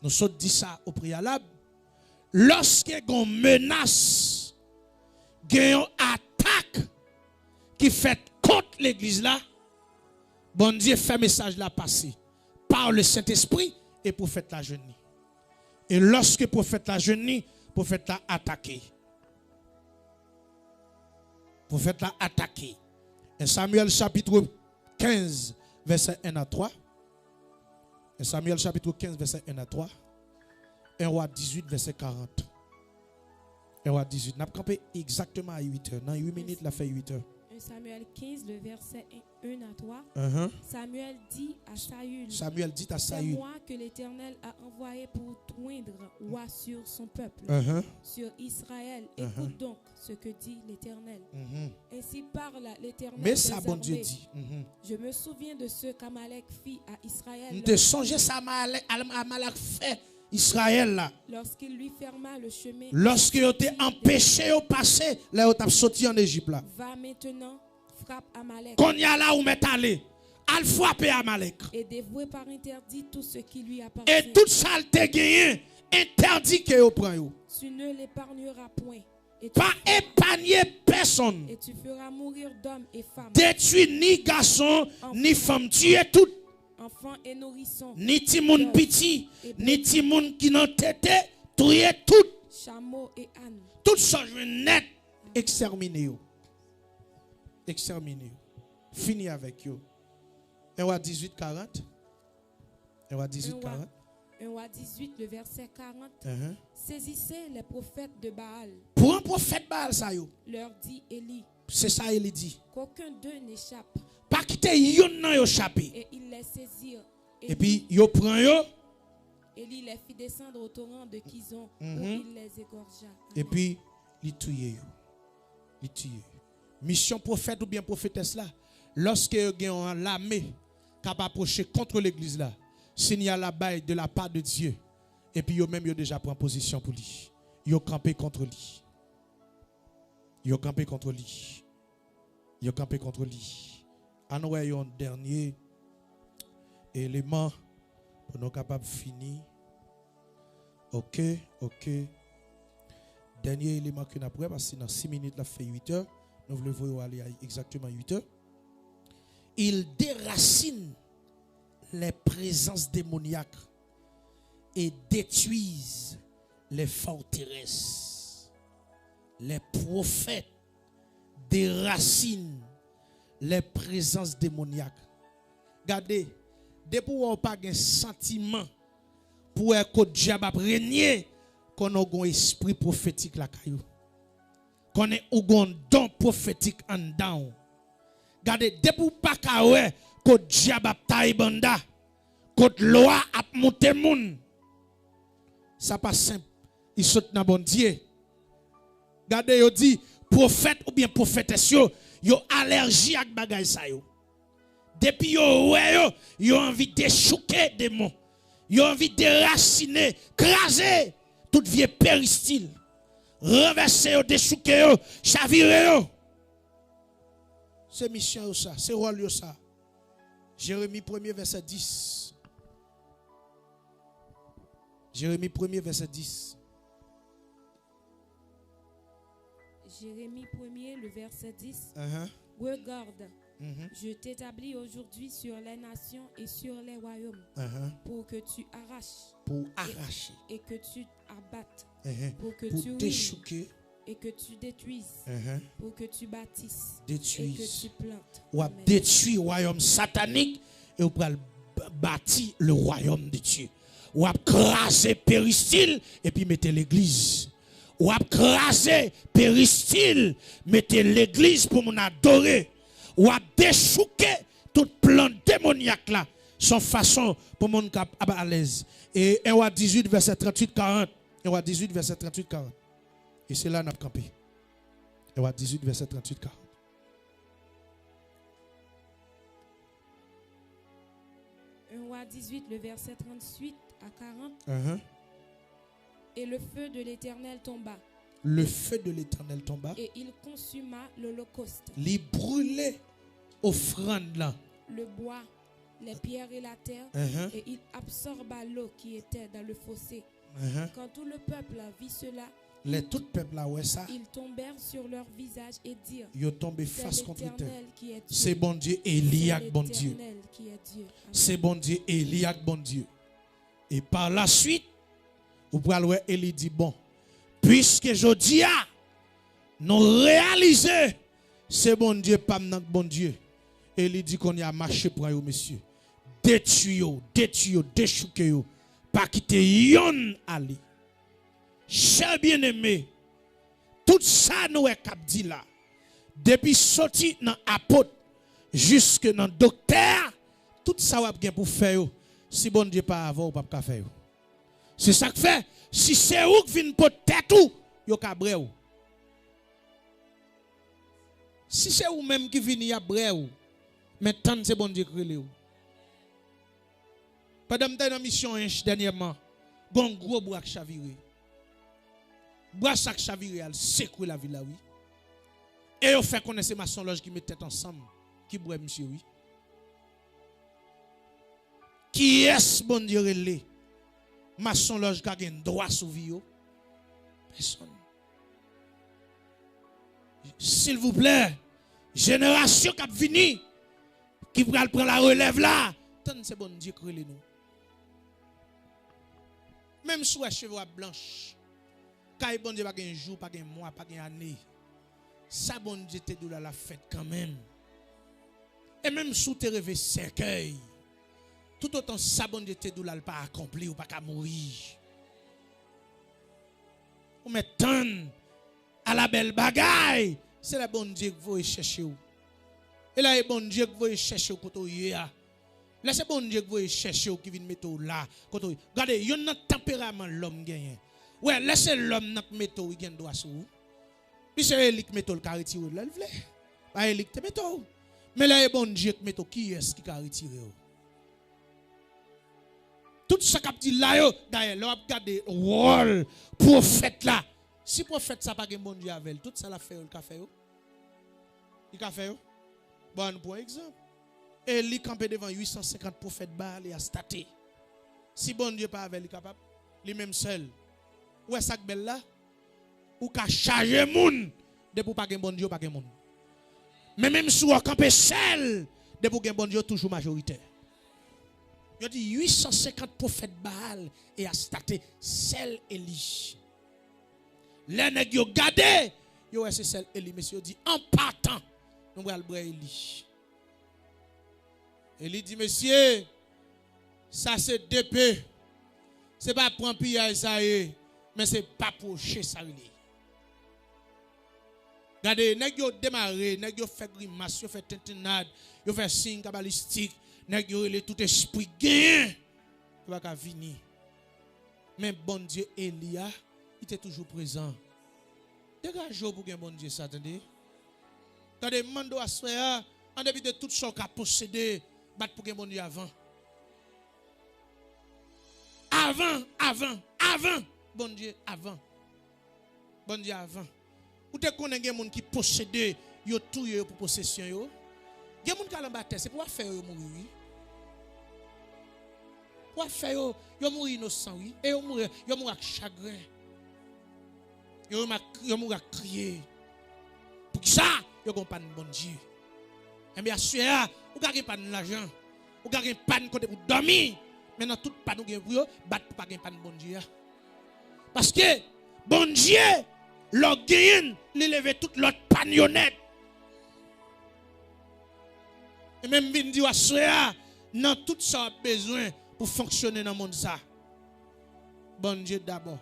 Speaker 3: Nous sommes dit ça au préalable. Lorsque on menace, une attaque qui fait contre l'église là, bon Dieu fait message là passer par le Saint-Esprit et prophète la jeune. Et lorsque prophète la jeune, prophète l'a attaqué. Prophète l'a attaqué. Et Samuel chapitre 15, verset 1 à 3. Et Samuel chapitre 15, verset 1 à 3. 1 roi 18, verset 40. 1 roi 18. N'a pas campé exactement à 8 heures. Dans 8 minutes, il a fait 8 heures.
Speaker 2: 1 Samuel 15, le verset 1 à 3.
Speaker 3: Uh-huh.
Speaker 2: Samuel dit à Saül,
Speaker 3: Samuel dit à
Speaker 2: c'est
Speaker 3: Saül.
Speaker 2: moi que l'Éternel a envoyé pour toindre roi sur son peuple,
Speaker 3: Uh-huh.
Speaker 2: sur Israël. Écoute donc ce que dit l'Éternel.
Speaker 3: Uh-huh.
Speaker 2: Ainsi parle l'Éternel
Speaker 3: Mais
Speaker 2: des
Speaker 3: ça, bon Dieu
Speaker 2: armées.
Speaker 3: dit.
Speaker 2: Je me souviens de ce qu'Amalek fit à Israël
Speaker 3: De songer ça, Amalek fait Israël là.
Speaker 2: lorsqu'il lui ferma le chemin.
Speaker 3: Lorsque vous été empêché de passer, là vous avez sorti en Égypte là.
Speaker 2: Va maintenant, frappe Amalek
Speaker 3: Qu'on y a là où m'est allé, al frapper Amalek.
Speaker 2: et dévouer par interdit tout ce qui lui appartient.
Speaker 3: Et toute ça te gagné, interdit que vous prenez.
Speaker 2: Tu ne l'épargneras point. Et tu,
Speaker 3: Pas épargner personne.
Speaker 2: et tu feras mourir d'hommes et femmes,
Speaker 3: Détruit ni garçon, ni femme. Tuer tout.
Speaker 2: enfants et nourrissons,
Speaker 3: Ni timoun piti, ni timoun qui n'ont tété. Tuer tout.
Speaker 2: chameaux et ânes.
Speaker 3: Tout ça, je veux net. Exterminer. Exterminer. Fini avec vous. 1 roi 18, 40. 1 roi 18, 40.
Speaker 2: 1 roi 18, le verset 40.
Speaker 3: Uh-huh.
Speaker 2: Saisissez les prophètes de Baal,
Speaker 3: Pour un prophète Baal, ça yo.
Speaker 2: leur dit Élie,
Speaker 3: C'est ça, il dit.
Speaker 2: qu'aucun d'eux n'échappe.
Speaker 3: Pas quitter yon nan yo chapé.
Speaker 2: Et ils les saisirent.
Speaker 3: Et puis, yo prend yo.
Speaker 2: Élie les fit descendre au torrent de Kizon, où
Speaker 3: Mhm.
Speaker 2: il les égorgea.
Speaker 3: Et puis, il tuye yo. Il tuye. Mission prophète ou bien prophétesse là. Lorsque yo gen l'armée qui va approcher contre l'église là. Signal la baille de la part de Dieu. Et puis, yo même yo déjà pris position pour lui. Yo campé contre lui. Yo campé contre lui. Yo campé contre lui. En ouais, un dernier élément pour nous capables de finir. Ok. Dernier élément que nous avons, parce que dans 6 minutes, là fait 8 heures. Nous voulons aller à exactement 8 heures. Il déracine les présences démoniaques et détruisent les forteresses. Les prophètes déracinent les présences démoniaques. Regardez, depuis qu'on n'a pas un sentiment pour que diable a régné, qu'on a un esprit prophétique là caillou. Qu'on ait un don prophétique en dedans. Regardez, depuis pas que diable a taille banda, que loi a monté moun. Ça pas simple. Il saute dans bon Dieu. Regardez, yo dit prophète ou bien prophétesse yo allergie à bagay sa yo. Depuis yo envie de chouquer démon. Yo envie de raciner, craser toute vieux péristyle. Renverser yo, déchouquer yo, chavirer yo. C'est mission yo ça, c'est rôle yo ça. Jérémie 1er verset 10. Jérémie 1er verset 10.
Speaker 2: Jérémie 1er, le verset 10. Regarde, je t'établis aujourd'hui sur les nations et sur les royaumes pour que tu arraches.
Speaker 3: Pour arracher.
Speaker 2: Et que tu abattes. Pour que
Speaker 3: pour
Speaker 2: tu
Speaker 3: déchouquer.
Speaker 2: Et que tu détruises. Pour que tu bâtisses.
Speaker 3: Détruise.
Speaker 2: Et que tu plantes.
Speaker 3: Ou détruit le royaume satanique et ou bâtir le royaume de Dieu. Ou craser péristyle et puis mettre l'église. Ou craser péristyle, mettez l'église pour mon adorer. Ou déchouquer toute plante démoniaque là, son façon pour mon cap à l'aise. Et 1 18 verset 38-40. 1 18 verset 38-40. Et c'est là qu'on a campé. 1 18 verset 38-40.
Speaker 2: Roi 18, le verset 38 à 40. Et le feu de l'Éternel tomba.
Speaker 3: Le feu de l'Éternel tomba.
Speaker 2: Et il consuma l'holocauste.
Speaker 3: Il brûlait offrande là.
Speaker 2: Le bois, les pierres et la terre. Et il absorba l'eau qui était dans le fossé. Quand tout le peuple vit cela,
Speaker 3: tout le peuple là ouais ça.
Speaker 2: Ils tombèrent sur leur visage et dirent:
Speaker 3: ils tombent face contre terre.
Speaker 2: C'est
Speaker 3: bon Dieu, Eliac bon Dieu. C'est bon Dieu, Eliac bon Dieu. Et par la suite, vous pouvez voir Élie dit bon, puisque je dis nous réaliser c'est bon Dieu pas bon Dieu. Élie dit qu'on y a marché pour eux monsieur. Détruire, déchouquer, pas quitter yon aller. Cher bien-aimé, tout ça nous est cap dit là. Depuis sorti dans apôtre jusque dans docteur, tout ça va bien pour faire. Si bon Dieu pas avant ou pas faire. C'est ça que fait. Si c'est où qui vient pour tête ou, yo ka breu. Si c'est ou même qui vient ya breu, maintenant c'est bon Dieu qui ou. Pendant que dans mission dernièrement, gon gros bois chaviré. Bois sac chaviré al secouer la ville là oui. Et on fait connaître maçon loge qui met tête ensemble, qui boit monsieur oui. Qui est bon Dieu relé? Maçon loge qui a un droit sur vie. Personne. S'il vous plaît, génération qui a venu, qui va prendre la relève là, tant c'est bon Dieu qui relé nous. Même si les cheveux blanches, quand bon Dieu pas un jour, pas un mois, pas une année, ça bon Dieu te doula la fête quand même. Et même sous te rêves cercueil, tout autant ça bon Dieu te doula pas accompli ou pas qu'à mourir. Ou mettant à la belle bagaille, c'est la bon Dieu que vous chercher. Et là, c'est bon Dieu que vous chercher quand vous y êtes. Là, c'est bon Dieu que vous cherchez qui vient mettre là. Regardez, il y a un tempérament l'homme gagne. Ouais, laissez l'homme qui met il gagne droit sur vous. Puis c'est lui qui met le carré tiré là, il veut. Pas lui qui met. Mais là, c'est bon Dieu qui met qui est-ce qui a retiré. tout ça qu'a dit là yo, d'ailleurs, là on regarde le rôle prophète là. Si prophète ça pas gen bon Dieu avec, tout ça la fait, il a fait yo. Il a fait yo. Bon pour exemple, Élie campé devant 850 prophètes Baal et a staté. Si bon Dieu pas avec, il est capable, lui même seul. Où est ça que belle là? Ou ka charger moun de pour pas gen bon Dieu pas gen moun. Mais même si on campé seul, de pour gen bon Dieu toujours majoritaire. Il dit 850 prophètes Baal et a staté seul Élie. Les nèg yo gade, yo c'est seul Élie, monsieur dit en partant, nous allons brûler Élie. Élie dit monsieur, ça c'est d'épée. C'est pas pour piller ça mais c'est pas pour chez ça. Regardez, nèg yo démarré, nèg yo fait grimace, yo fait tintinade, yo fait signe cabalistique, nèg yo relé tout esprit gain. Il va ka venir. Mais bon Dieu Elia, il était toujours présent. Dégagez pour que bon Dieu ça, attendez. Regardez, mando à soya, en début de tout ce qu'a possédé, battre pour que bon Dieu avant. Avant, bon Dieu avant. Bon Dieu avant. Ou te connais des gens qui possédent yo tout yo pour possession yo. Des gens qui ont battu, c'est pour faire yo mourir. Pour faire yo mourir innocent oui et yo mourir avec chagrin. Yo mourir avec crier. Pour ça, yo gon pas de bon Dieu. Et bien sûr, ou gagne pas de l'argent. Ou gagne pas de côté pour dormir. Maintenant tout pas nous gagne pour yo, battre pour pas gagne pas de bon Dieu. Parce que bon Dieu leur gagne, il lève toute l'autre pagnonnette. Et même bien dit, dans tout ça a besoin pour fonctionner dans le monde ça. Bon Dieu d'abord.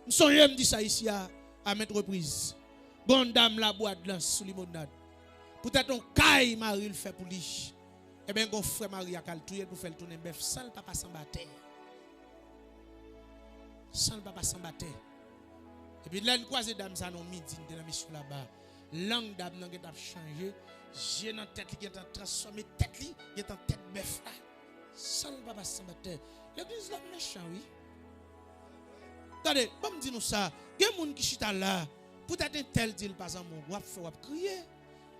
Speaker 3: Nous sommes me dit ça ici à maintes reprises. Bonne dame la boîte de sous limonade. Peut-être on caille Marie le fait pour lui. Et bien, mon frère Marie a caltouillé pour faire le tourner bœuf sans le papa s'en battre. Sans le papa s'en battre. Et puis là, nous croisons dame ça non midi dans la mission là-bas. Langue dame n'a pas changé. J'ai dans tête qui est transformé tête li, qui est en tête bœuf là. Sans le papa s'en battre. L'église là méchant oui. Attendez, bon me dit nous ça. Il y a des gens qui chita là. Peut-être un tel dit pas en mon rap fait rap crier.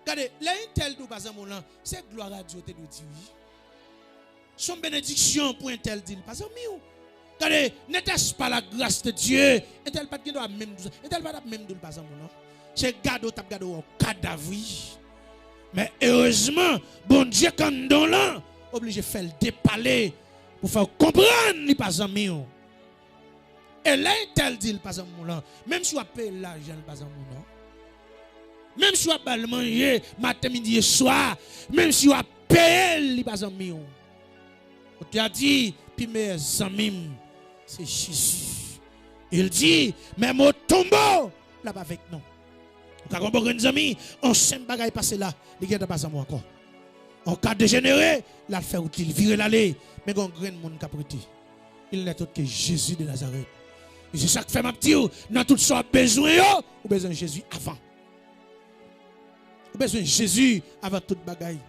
Speaker 3: Regardez, là un tel dit pas en mon là, c'est gloire à Dieu te dit oui. Son bénédiction pour un tel dit pas en mi. Regardez, n'était-ce pas la grâce de Dieu? Et tel pas de même, et tel pas même de pas en mon. C'est gado tap gado au cadavre. Mais heureusement, bon Dieu quand dans là, obligé faire le dépaler pour faire comprendre li pas en mi. Et là tel dit pas en mon. Même si on paye l'argent pas en mon. Même si on va manger matin midi et soir, même si on paye li pas en mi. On t'a dit puis mes amis c'est Jésus. Il dit, même au tombeau, là pas avec nous. Quand on a des amis, on sait bagaille passer là, il n'y a pas à moi encore. En cas dégénéré, là fait utile, virer l'aller, mais on grain monde qui prêté. Il n'est autre que Jésus de Nazareth. Et c'est ça que fait ma petite, dans tout ça besoin, ou besoin de Jésus avant. Ou besoin de Jésus avant toute bagaille.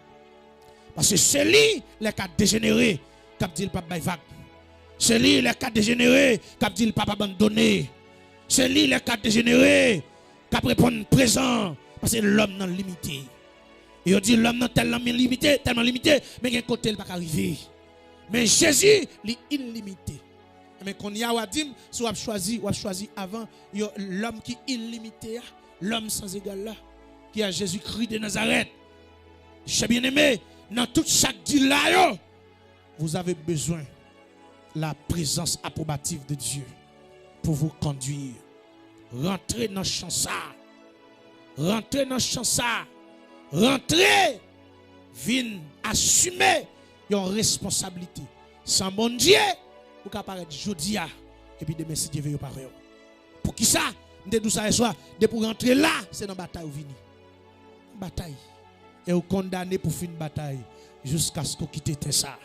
Speaker 3: Parce que c'est lui les cas dégénérés, qui dit le papa vague. C'est lui les cas dégénérés qui dit le papa abandonné. C'est lui les cas dégénérés qui répondent présent. Parce que l'homme n'est limité. Et on dit l'homme n'est tellement limité, mais il y a un côté il ne peut pas arriver. Mais Jésus est illimité. Mais quand il y a dit, si on a choisi avant, l'homme qui est illimité, l'homme sans égal là, qui a Jésus-Christ de Nazareth. J'ai bien aimé, dans tout chaque dit là, vous avez besoin de la présence approbative de Dieu pour vous conduire. Rentrez dans le champ ça. Rentrez dans le champ ça. Rentrez. Viens assumer une responsabilité. Sans mon Dieu, vous pouvez apparaître jeudi et puis demain si Dieu veut parler. Pour qui ça? Nous disons ça soir. Pour rentrer là, c'est dans la bataille où venez. Bataille. Et vous condamnez pour faire une bataille jusqu'à ce que vous quittez ça.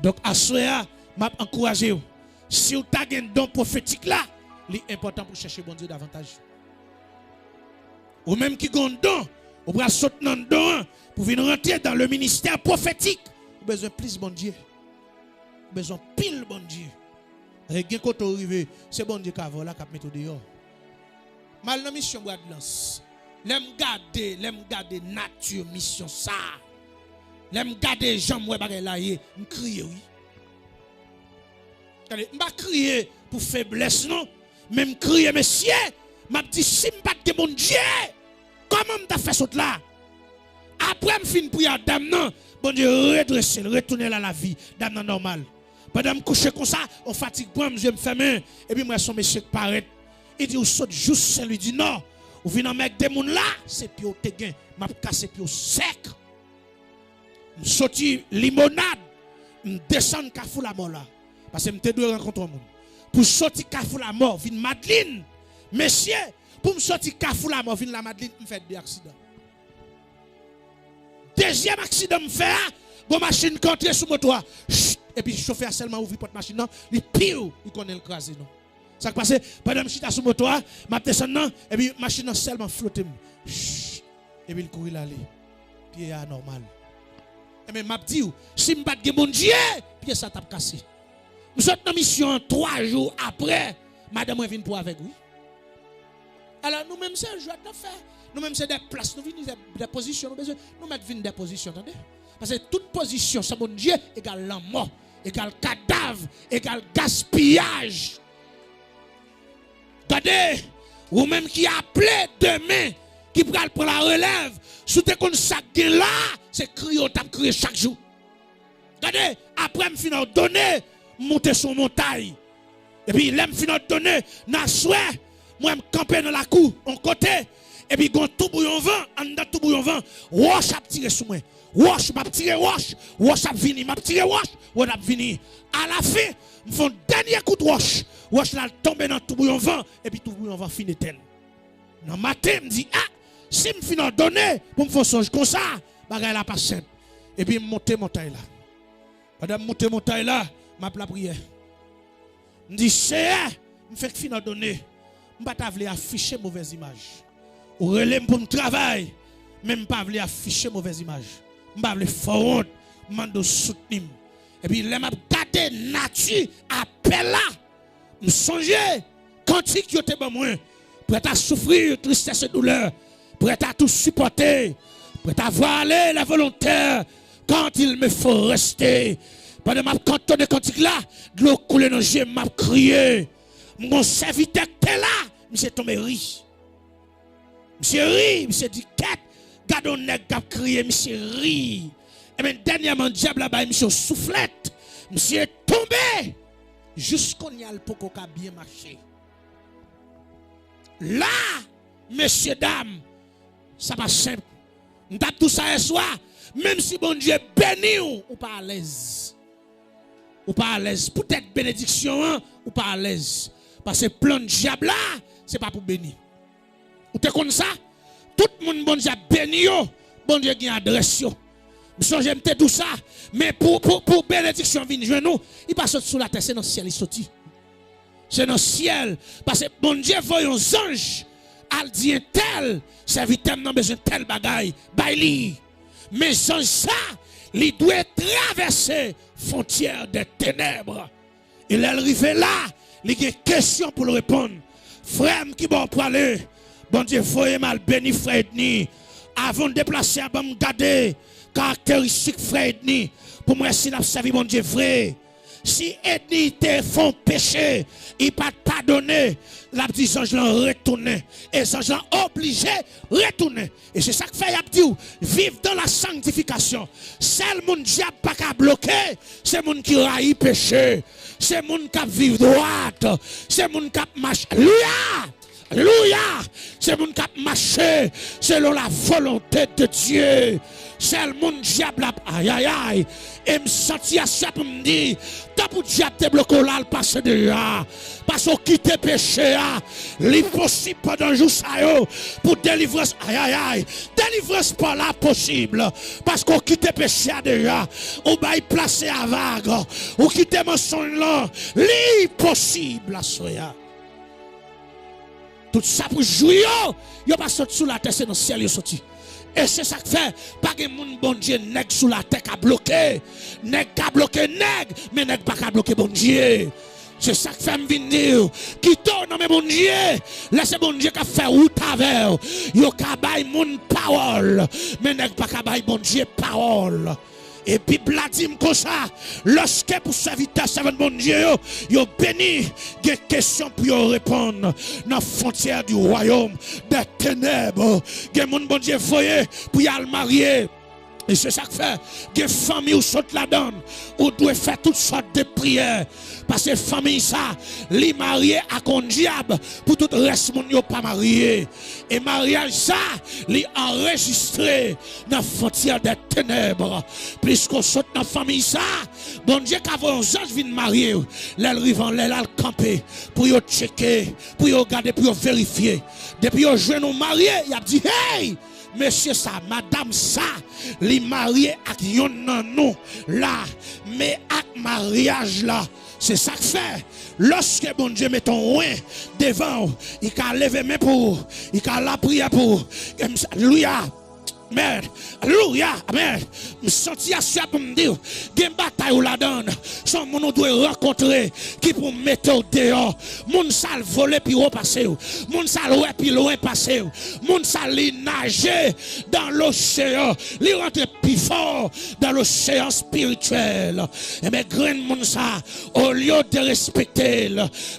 Speaker 3: Donc, à ce moment-là, je encourage vous. Si vous avez un don prophétique là, c'est important pour chercher bon Dieu davantage. Ou même qui ont un don, vous pouvez sauter dans le don pour venir rentrer dans le ministère prophétique. Vous avez besoin de plus bon Dieu. besoin pile bon Dieu. Et gen koto rive, c'est bon Dieu qui a volé qui a mis dehors. Mal dans mission bois de lance. L'aime garder nature mission ça. L'aime garder jambe ouais bagay là yé, me crier oui. Allez, m'pa crier pour faiblesse non, même crier monsieur, m'a dit si m'pas de bon Dieu, comment m'ta fait saute là? Après me fin prier dame non, bon Dieu redresser, retourner là la vie, dame non normal. Pendant me coucher comme ça, on fatigue pour me me fermer et puis moi son monsieur paraît. Il dit ou saute juste lui dit non. Ou vient avec des moun là, c'est pio te gain, m'a cassé pio sec. Me sorti limonade, me descend Kafou la mort là. Parce que me dois rencontrer un monde. Pour sortir Kafou la mort, vinn Madeleine. Messieurs, pour me sortir Kafou la mort, vinn la Madeleine, me fait deux accidents. Deuxième accident me fait, bon machine contre sous moto. Et puis chauffeur seulement ouvre porte machine non, il pire, il connaît le craser non. Ça qui passe pendant que je suis sur moto, m'a descend et puis machine seulement flotte. Et puis il courir là aller. Pied anormal. Et mais m'a dit si me pas de bon Dieu, pied ça t'a cassé. Nous sommes en mission 3 jours après, madame vient pour avec oui. Alors nous même c'est un joie de faire. Nous même c'est des places, nous venons des positions, nous mettons des positions, attendez. Parce que toute position, c'est mon Dieu égale la mort, égale cadavre, égale gaspillage. Regardez, ou même qui appelé demain, qui prend la relève, sous tes qu'on sac là, c'est crier, tape crier chaque jour. Regardez, après me finir donner, monter sur montagne. Et puis, l'aime finir donner, n'a souhait, moi me camper dans la cour, en côté, et puis, quand tout bouillon vent, en dedans tout bouillon vent, wash a tiré sur moi. Wash m'a tiré wash a vini, m'a tiré wash a vini. À la fin, me font dernier coup de wash là tomber dans tout bouillon vent et puis tout bouillon vent finit tel. Dans matin me dit si me finis donner pour me faire songe comme ça, bagay la pas simple. Et puis monter montagne là. Pendant monter montagne là, m'a la prière. Me dit c'est me fait finir donner. Me pas ta vle afficher mauvaise image. Ou relève pour me travail, même pas vle afficher mauvaise image. M'pa vle fort, mando soutenir. Et puis les m'a gardé nature appel là. Me songer quantique yo te bon moi, prêt à souffrir tristesse et douleur, prêt à tout supporter, prêt à voir aller la volontaire quand il me faut rester. Pendant m'a cantonné quantique là, de l'eau coule dans les yeux, m'a crié. Mon serviteur t'es là, monsieur tombé ri. Monsieur ri, monsieur dit quête. Gardons nèg qui a crié, monsieur ri. Et bien, dernièrement, diable là-bas, monsieur soufflette. Monsieur est tombé. Jusqu'on y a le poko qui a bien marché. Là, messieurs, dames, ça va simple. Nous avons tout ça un soir. Même si bon Dieu bénit ou pas à l'aise. Ou pas à l'aise. Peut-être bénédiction ou pas à l'aise. Parce que plan de diable là, ce n'est pas pour bénir. Ou te connais ça? Tout le monde bon Dieu béni, bon Dieu qui adresse. Je j'aime tout ça, mais pour bénédiction venir nous, il passe sous la terre, c'est dans le ciel il sorti. C'est dans le ciel parce que bon Dieu voyons anges, al dit un tel serviteur n'a besoin tel bagaille, baili. Mais ange ça, il doit traverser frontière des ténèbres. Il est arrivé là, il y a une question pour le répondre. Frère qui bon pour aller. Bon Dieu, voyez mal béni frère Edni. Avant de déplacer à me garder caractéristique frère Edni. Pour moi, si nous servi bon Dieu vrai. Si Edni te font péché, il pas pardonné. La petite ange l'a retourné. Et les anges l'ont obligé de retourner. Et c'est ça que fait Abdi. Vivre dans la sanctification. C'est le monde diable pas qu'à bloquer. C'est le monde qui raille péché. C'est le monde qui vit droite. C'est le monde qui marche. Alléluia! Alléluia! C'est mon cap marché selon la volonté de Dieu. C'est le monde diable. Aïe aïe aïe. Et me sentir à ça pour me dire, tant pour diable te bloquer là, le passé déjà. Parce qu'on quitte péché, l'impossible pendant un jour ça pour délivrance. Aïe aïe aïe. Délivrance pas là possible. Parce qu'on quitte péché déjà. On va y placer à vague. On quitte mensonge là. L'impossible à soya. Tout ça pour jouer, il pas sorti sous la terre, c'est dans le ciel, il sorti. Et c'est ça que fait, pas que mon bon Dieu nèg sous la tête à bloquer. Nèg à bloquer nèg, mais nèg pas à bloquer bon Dieu. C'est ça que fait me venir. Qui tourne dans mes bon Dieu. Laissez bon Dieu qui fait route avec. Yo ka bay mon parole, mais nèg pas ka bay bon Dieu parole. Et puis, Bladim comme ça, lorsque pour serviteur, servant bon Dieu, yo béni, des questions pour répondre dans la frontière du royaume des ténèbres. Que mon bon Dieu voyez pour y aller marier. Et c'est ça que fait que famille ou saute la donne, ou doit faire toutes sortes de prières. Parce que famille ça, li marié à un diable pour tout le reste moun yo pas marié. Et mariage ça, li enregistré dans la frontière des ténèbres. Puisqu'on saute dans la famille ça, bon Dieu qu'avant les anges viennent marier, l'aile rivant, l'aile camper, pour yo checker, pour yo regarder, pour yo vérifier. Depuis yo joué nous mariés, il a dit hey! Monsieur ça, madame ça, les mariés avec yon nan nous là, mais avec mariage là, c'est ça que fait. Lorsque bon Dieu met ton oin devant, il a levé main pour, il a la prière pour, alléluia. Amen. Alléluia. Amen. Je sens à ça pour me dire, il y a une bataille ou la donne. Son monde doit rencontrer qui pour mettre dehors. Moun sal voler puis repasser. Moun sal ouais puis loin passer. Moun sal nager dans l'océan. Li rentre plus fort dans l'océan spirituel. Et mais grain moun ça au lieu de respecter,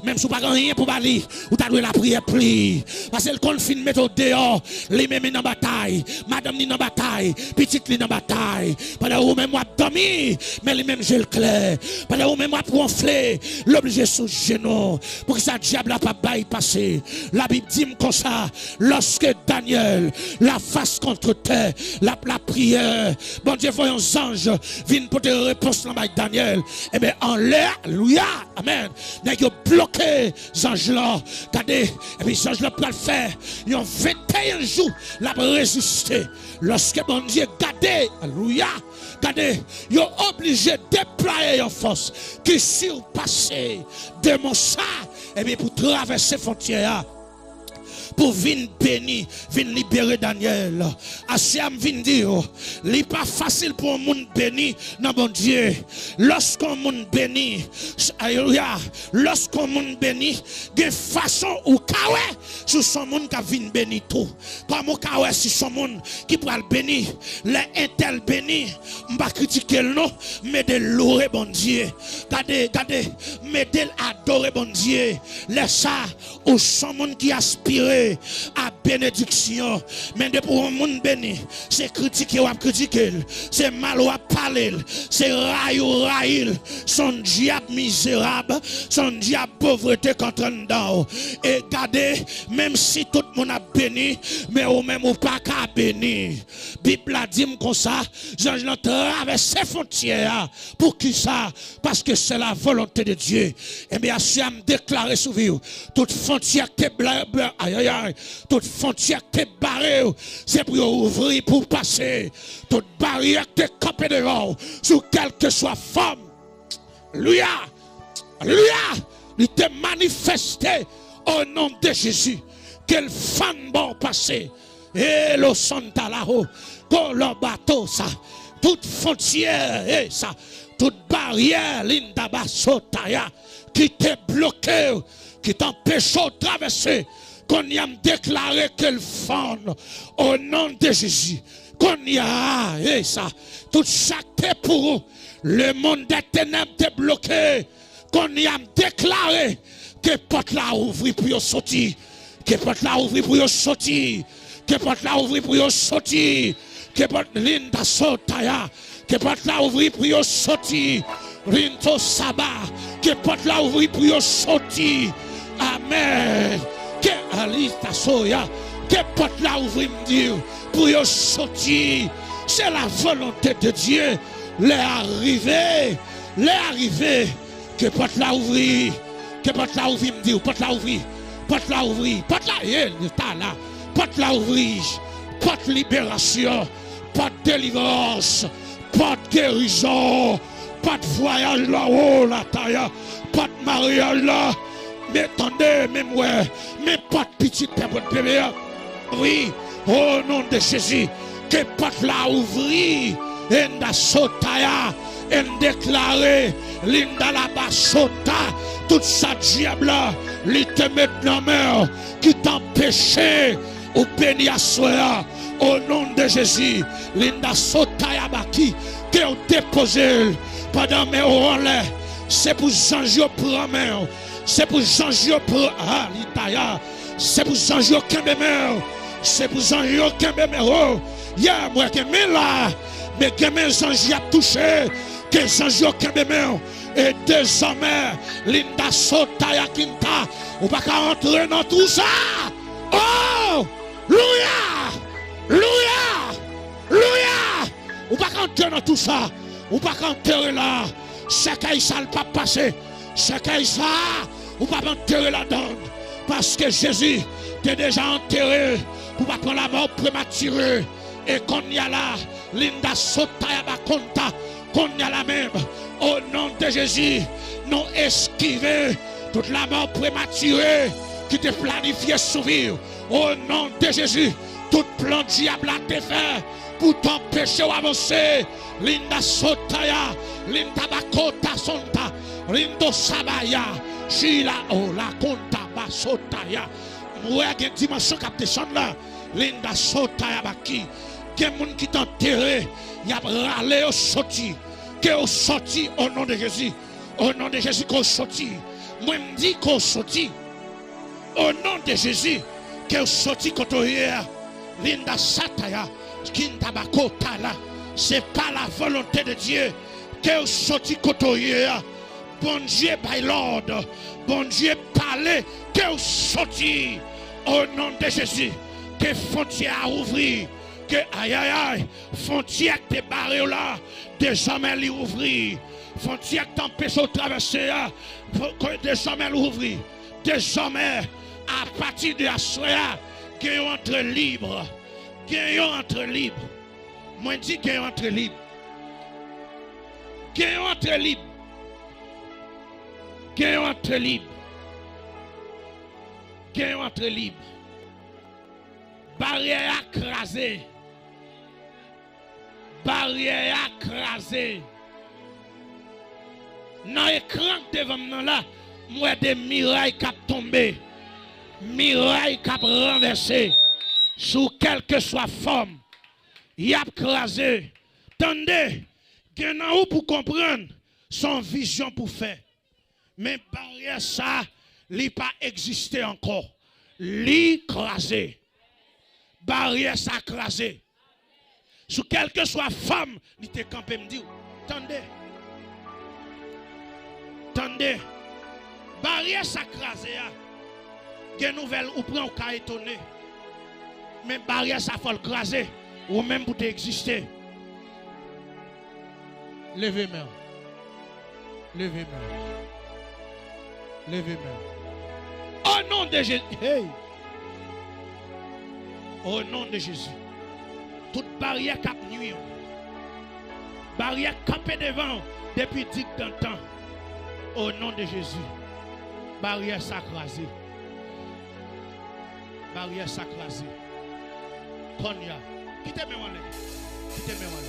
Speaker 3: même si pas rien pour bali, ou t'as la prière pli. Parce que le confine mettre dehors, les mêmes dans bataille. Madame ni dans bataille, petite li dans bataille. Pendant où même moi dormi, mais les mêmes j'ai le clair. Pendant où même moi ronfler, l'obligé sous genou pour que ça diable n'a pas bypassé. La Bible dit comme ça, lorsque Daniel la face contre terre, la prière, bon Dieu voyons anges viennent pour te réponse dans Daniel. Et bien en l'air, alléluia, amen. N'a que bloqué les anges là, regardez, et puis les anges là pour le faire, ils ont 21 jours la résister. Lorsque bon Dieu gardez, alléluia, gardez, ils sont obligés de déployer une force qui surpasse de mon ça, et bien pour traverser frontière. Pour venir bénir, venir libérer Daniel. Asiam vient dire, n'est pas facile pour un monde béni, non bon Dieu. Lorsqu'on monde béni, alléluia, lorsqu'on monde béni, de façon ou kawe, sur son monde qui vient bénir tout. Comme ou kawe, si son monde qui peut le bénir, les intel béni, m'ba critiquer le nom, mais de louer bon Dieu. Gardez, mais de adorer bon Dieu. Laisse ça, ou son monde qui aspire à bénédiction, mais de pour un monde béni, c'est critiquer ou critiquer, c'est mal ou parler, c'est rail ou rail, son diable misérable, son diable pauvreté contre dedans. Et regardez, même si tout le monde a béni, mais ou même ou pas qu'à béni. Bible a dit comme ça, j'en traverse ces frontières. Pour qui ça? Parce que c'est la volonté de Dieu. Et bien, si je me déclare sur vous, toute frontière qui est toute frontière qui est barrée, c'est pour ouvrir, pour passer. Toute barrière qui est campée devant, sur quelle que soit forme. Alléluia, alléluia, il te manifesté au nom de Jésus. Quel fan bon passé. Et le santa là-haut, le bateau, ça, toute frontière, et ça, toute barrière, l'indabasotaya, qui t'est bloqué, qui t'empêche de traverser. Qu'on y a déclaré qu'elle fonde au nom de Jésus. Qu'on y a, et ça, tout chaque pour le monde des ténèbres est bloqué. Qu'on y a déclaré que porte la ouvrir pour sortir. Que porte la ouvrir pour sortir. Que porte la ouvrir pour sortir. Que porte l'inda sotaya. Que porte la ouvrir pour sortir. Rinto sabah. Que porte la ouvrir pour sortir. Amen. Que alista soya, que porte là ouvrir me dire pour y sortir. C'est la volonté de Dieu. Les arriver, que porte là ouvrir, que porte là ouvrir me dire, porte là ouvrir, porte là ouvrir, porte là, porte là ouvrir, porte libération, porte délivrance, porte guérison, porte voyage là-haut, la taille, porte mariage là. Mais attendez, même ouais, mais pas de petit bébé. Oui, au nom de Jésus, que porte la ouvri, enda sotaya, en déclaré, linda la basota, tout ça diable, li te met dans mer, qui t'empêchait, ou béni à soi, au nom de Jésus, linda sotaya baki, que on déposé, pendant mes relais, c'est pour changer pour mer, c'est pour changer pour, ah, l'itaya, c'est pour changer aucun mer, c'est pour changer aucun mer, yeah, moi qui me là, mais que mes anges a touché, que les anges aucun mer, et désormais, Linda Sotaya Kinta, ou pas qu'à entrer dans tout ça. Oh, louia, louia, louia, ou pas qu'à entrer dans tout ça, ou pas qu'à entrer là, c'est qu'il ça le pas passé, c'est qu'il ça, ou pas entrer là-dedans, parce que Jésus t'est déjà enterré, pour pas prendre la mort prématurée, et qu'on y a là, Linda Sotaya Bakonta, qu'on y a la même, au nom de Jésus, nous esquiver toute la mort prématurée qui te planifié sourire. Au nom de Jésus, tout plan diable a été fait pour t'empêcher d'avancer. Linda Sotaya, Linda Bakota Sonta, Lindo Sabaya, Shila Ola Konta Basotaya. Moi, il y a une dimension qui a été là. Linda Sotaya Baki. Il y a des gens qui t'ont enterré, il y a râlé au sorti. Que au sorti au nom de Jésus. Au nom de Jésus qu'on sorti. Moi je dis qu'on sorti. Au nom de Jésus. Que au sorti quand on est Linda Sataya. Kintabako Tala. C'est pas la volonté de Dieu. Que au sorti quand on est. Bon Dieu by Lord. Bon Dieu parler. Que au sorti. Au nom de Jésus. Que frontière à ouvrir. Que aïe aïe aïe, frontière te barré là, désormais les ouvrir, frontière t'empêche de traverser, désormais l'ouvrir, désormais à partir de la soirée, gagnons entre libre, gagnons entre libre, moi dis gagnons entre libre, gagnons entre libre, gagnons entre libre, gagnons entre libre, barrière écrasée. Barrière écrasée. Dans l'écran devant moi là, moi des murailles qui tombé, murailles qui renversé, sous quelque soit forme, il a écrasé. Tendez, qu'il y a où pour comprendre son vision pour faire. Mais barrière ça, il pas existé encore. L'écrasé. Barrière ça écrasé. Sous quelle que soit femme, il te campé me dit, attendez, attendez, barrière sacrasée, des nouvelles ou prend au cas étonné, mais barrière ça faut le craser, ou même pour exister. Levez-moi, levez-moi, levez-moi. Au nom de Jésus, hey. Au nom de Jésus. Toute barrière cap nuit, barrière campée devant depuis 10 temps. Au nom de Jésus, barrière sacrasée, barrière sacrasée. Konya, quittez-moi, quittez-moi.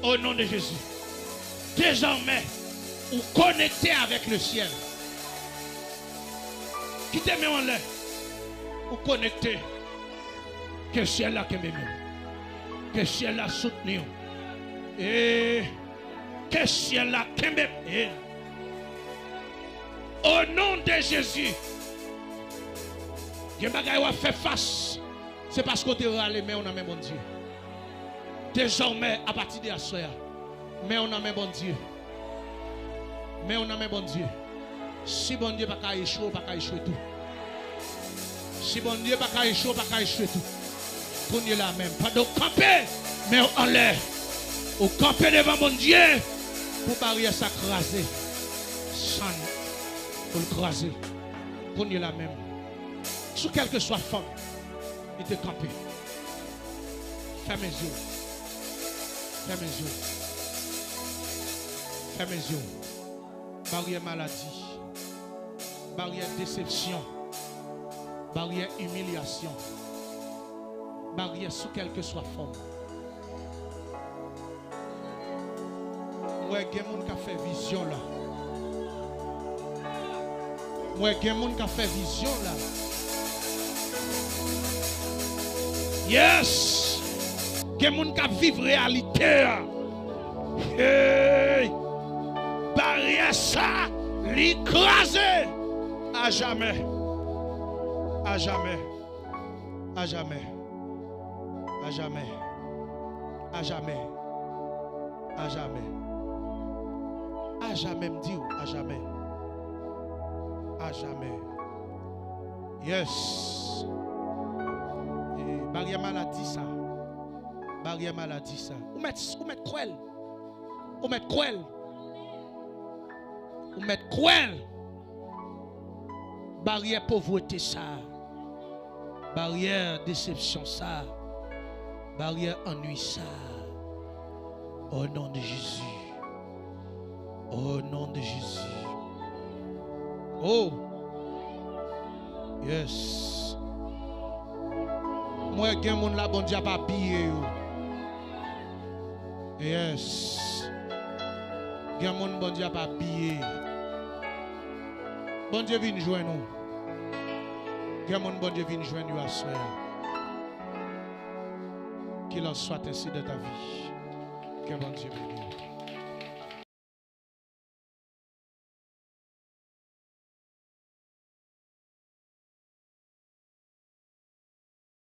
Speaker 3: Au nom de Jésus, désormais, vous connectez avec le ciel. Quittez-moi, vous connectez. Que le ciel a qu'aimé, que le ciel a soutenu, et que le ciel a qu'aimé. Au nom de Jésus, que bagaille a fait face, c'est parce qu'on te râle, mais on a même bon Dieu. Désormais, à partir de la soirée, mais on a même bon Dieu. Mais on a même bon Dieu. Si bon Dieu pas échouer, pas échouer tout. Si bon Dieu pas échouer, pas échouer tout. Prenez la même. Pas de camper, mais en l'air. Au camper devant mon Dieu. Pour barrière ça craser. Sans. Pour le craser. Prenez la même. Sous quelle que soit forme, il te camper. Fermez les yeux. Fermez les yeux. Fermez les yeux. Barrière maladie. Barrière déception. Barrière humiliation. Barrière sous quelque soit forme. Moi, il y a des gens qui ont fait vision là. Moi, il y a des gens qui ont fait vision là. Yes! Il y a des gens qui vivent réalité. Hey! Barrière ça, l'écraser à jamais. À jamais. À jamais. À jamais. À jamais. À jamais. À jamais, me dire, à jamais. À jamais. Yes. Et barrière maladie ça. Barrière maladie ça. Ou mettre cruel. Ou mettre cruel. Ou mettre cruel. Barrière pauvreté ça. Barrière déception ça. Barrière ennui ça. Au nom de Jésus. Au nom de Jésus. Oh. Yes. Moi, il y a des gens là, bon Dieu, pas pillé. Yes. Il y a des gens, bon Dieu, pas pillé. Bon Dieu, viens joindre nous. Il y a des gens, bon Dieu, viens joindre nous à soeur. Qu'il en soit ainsi de ta vie. Que bon Dieu bénisse.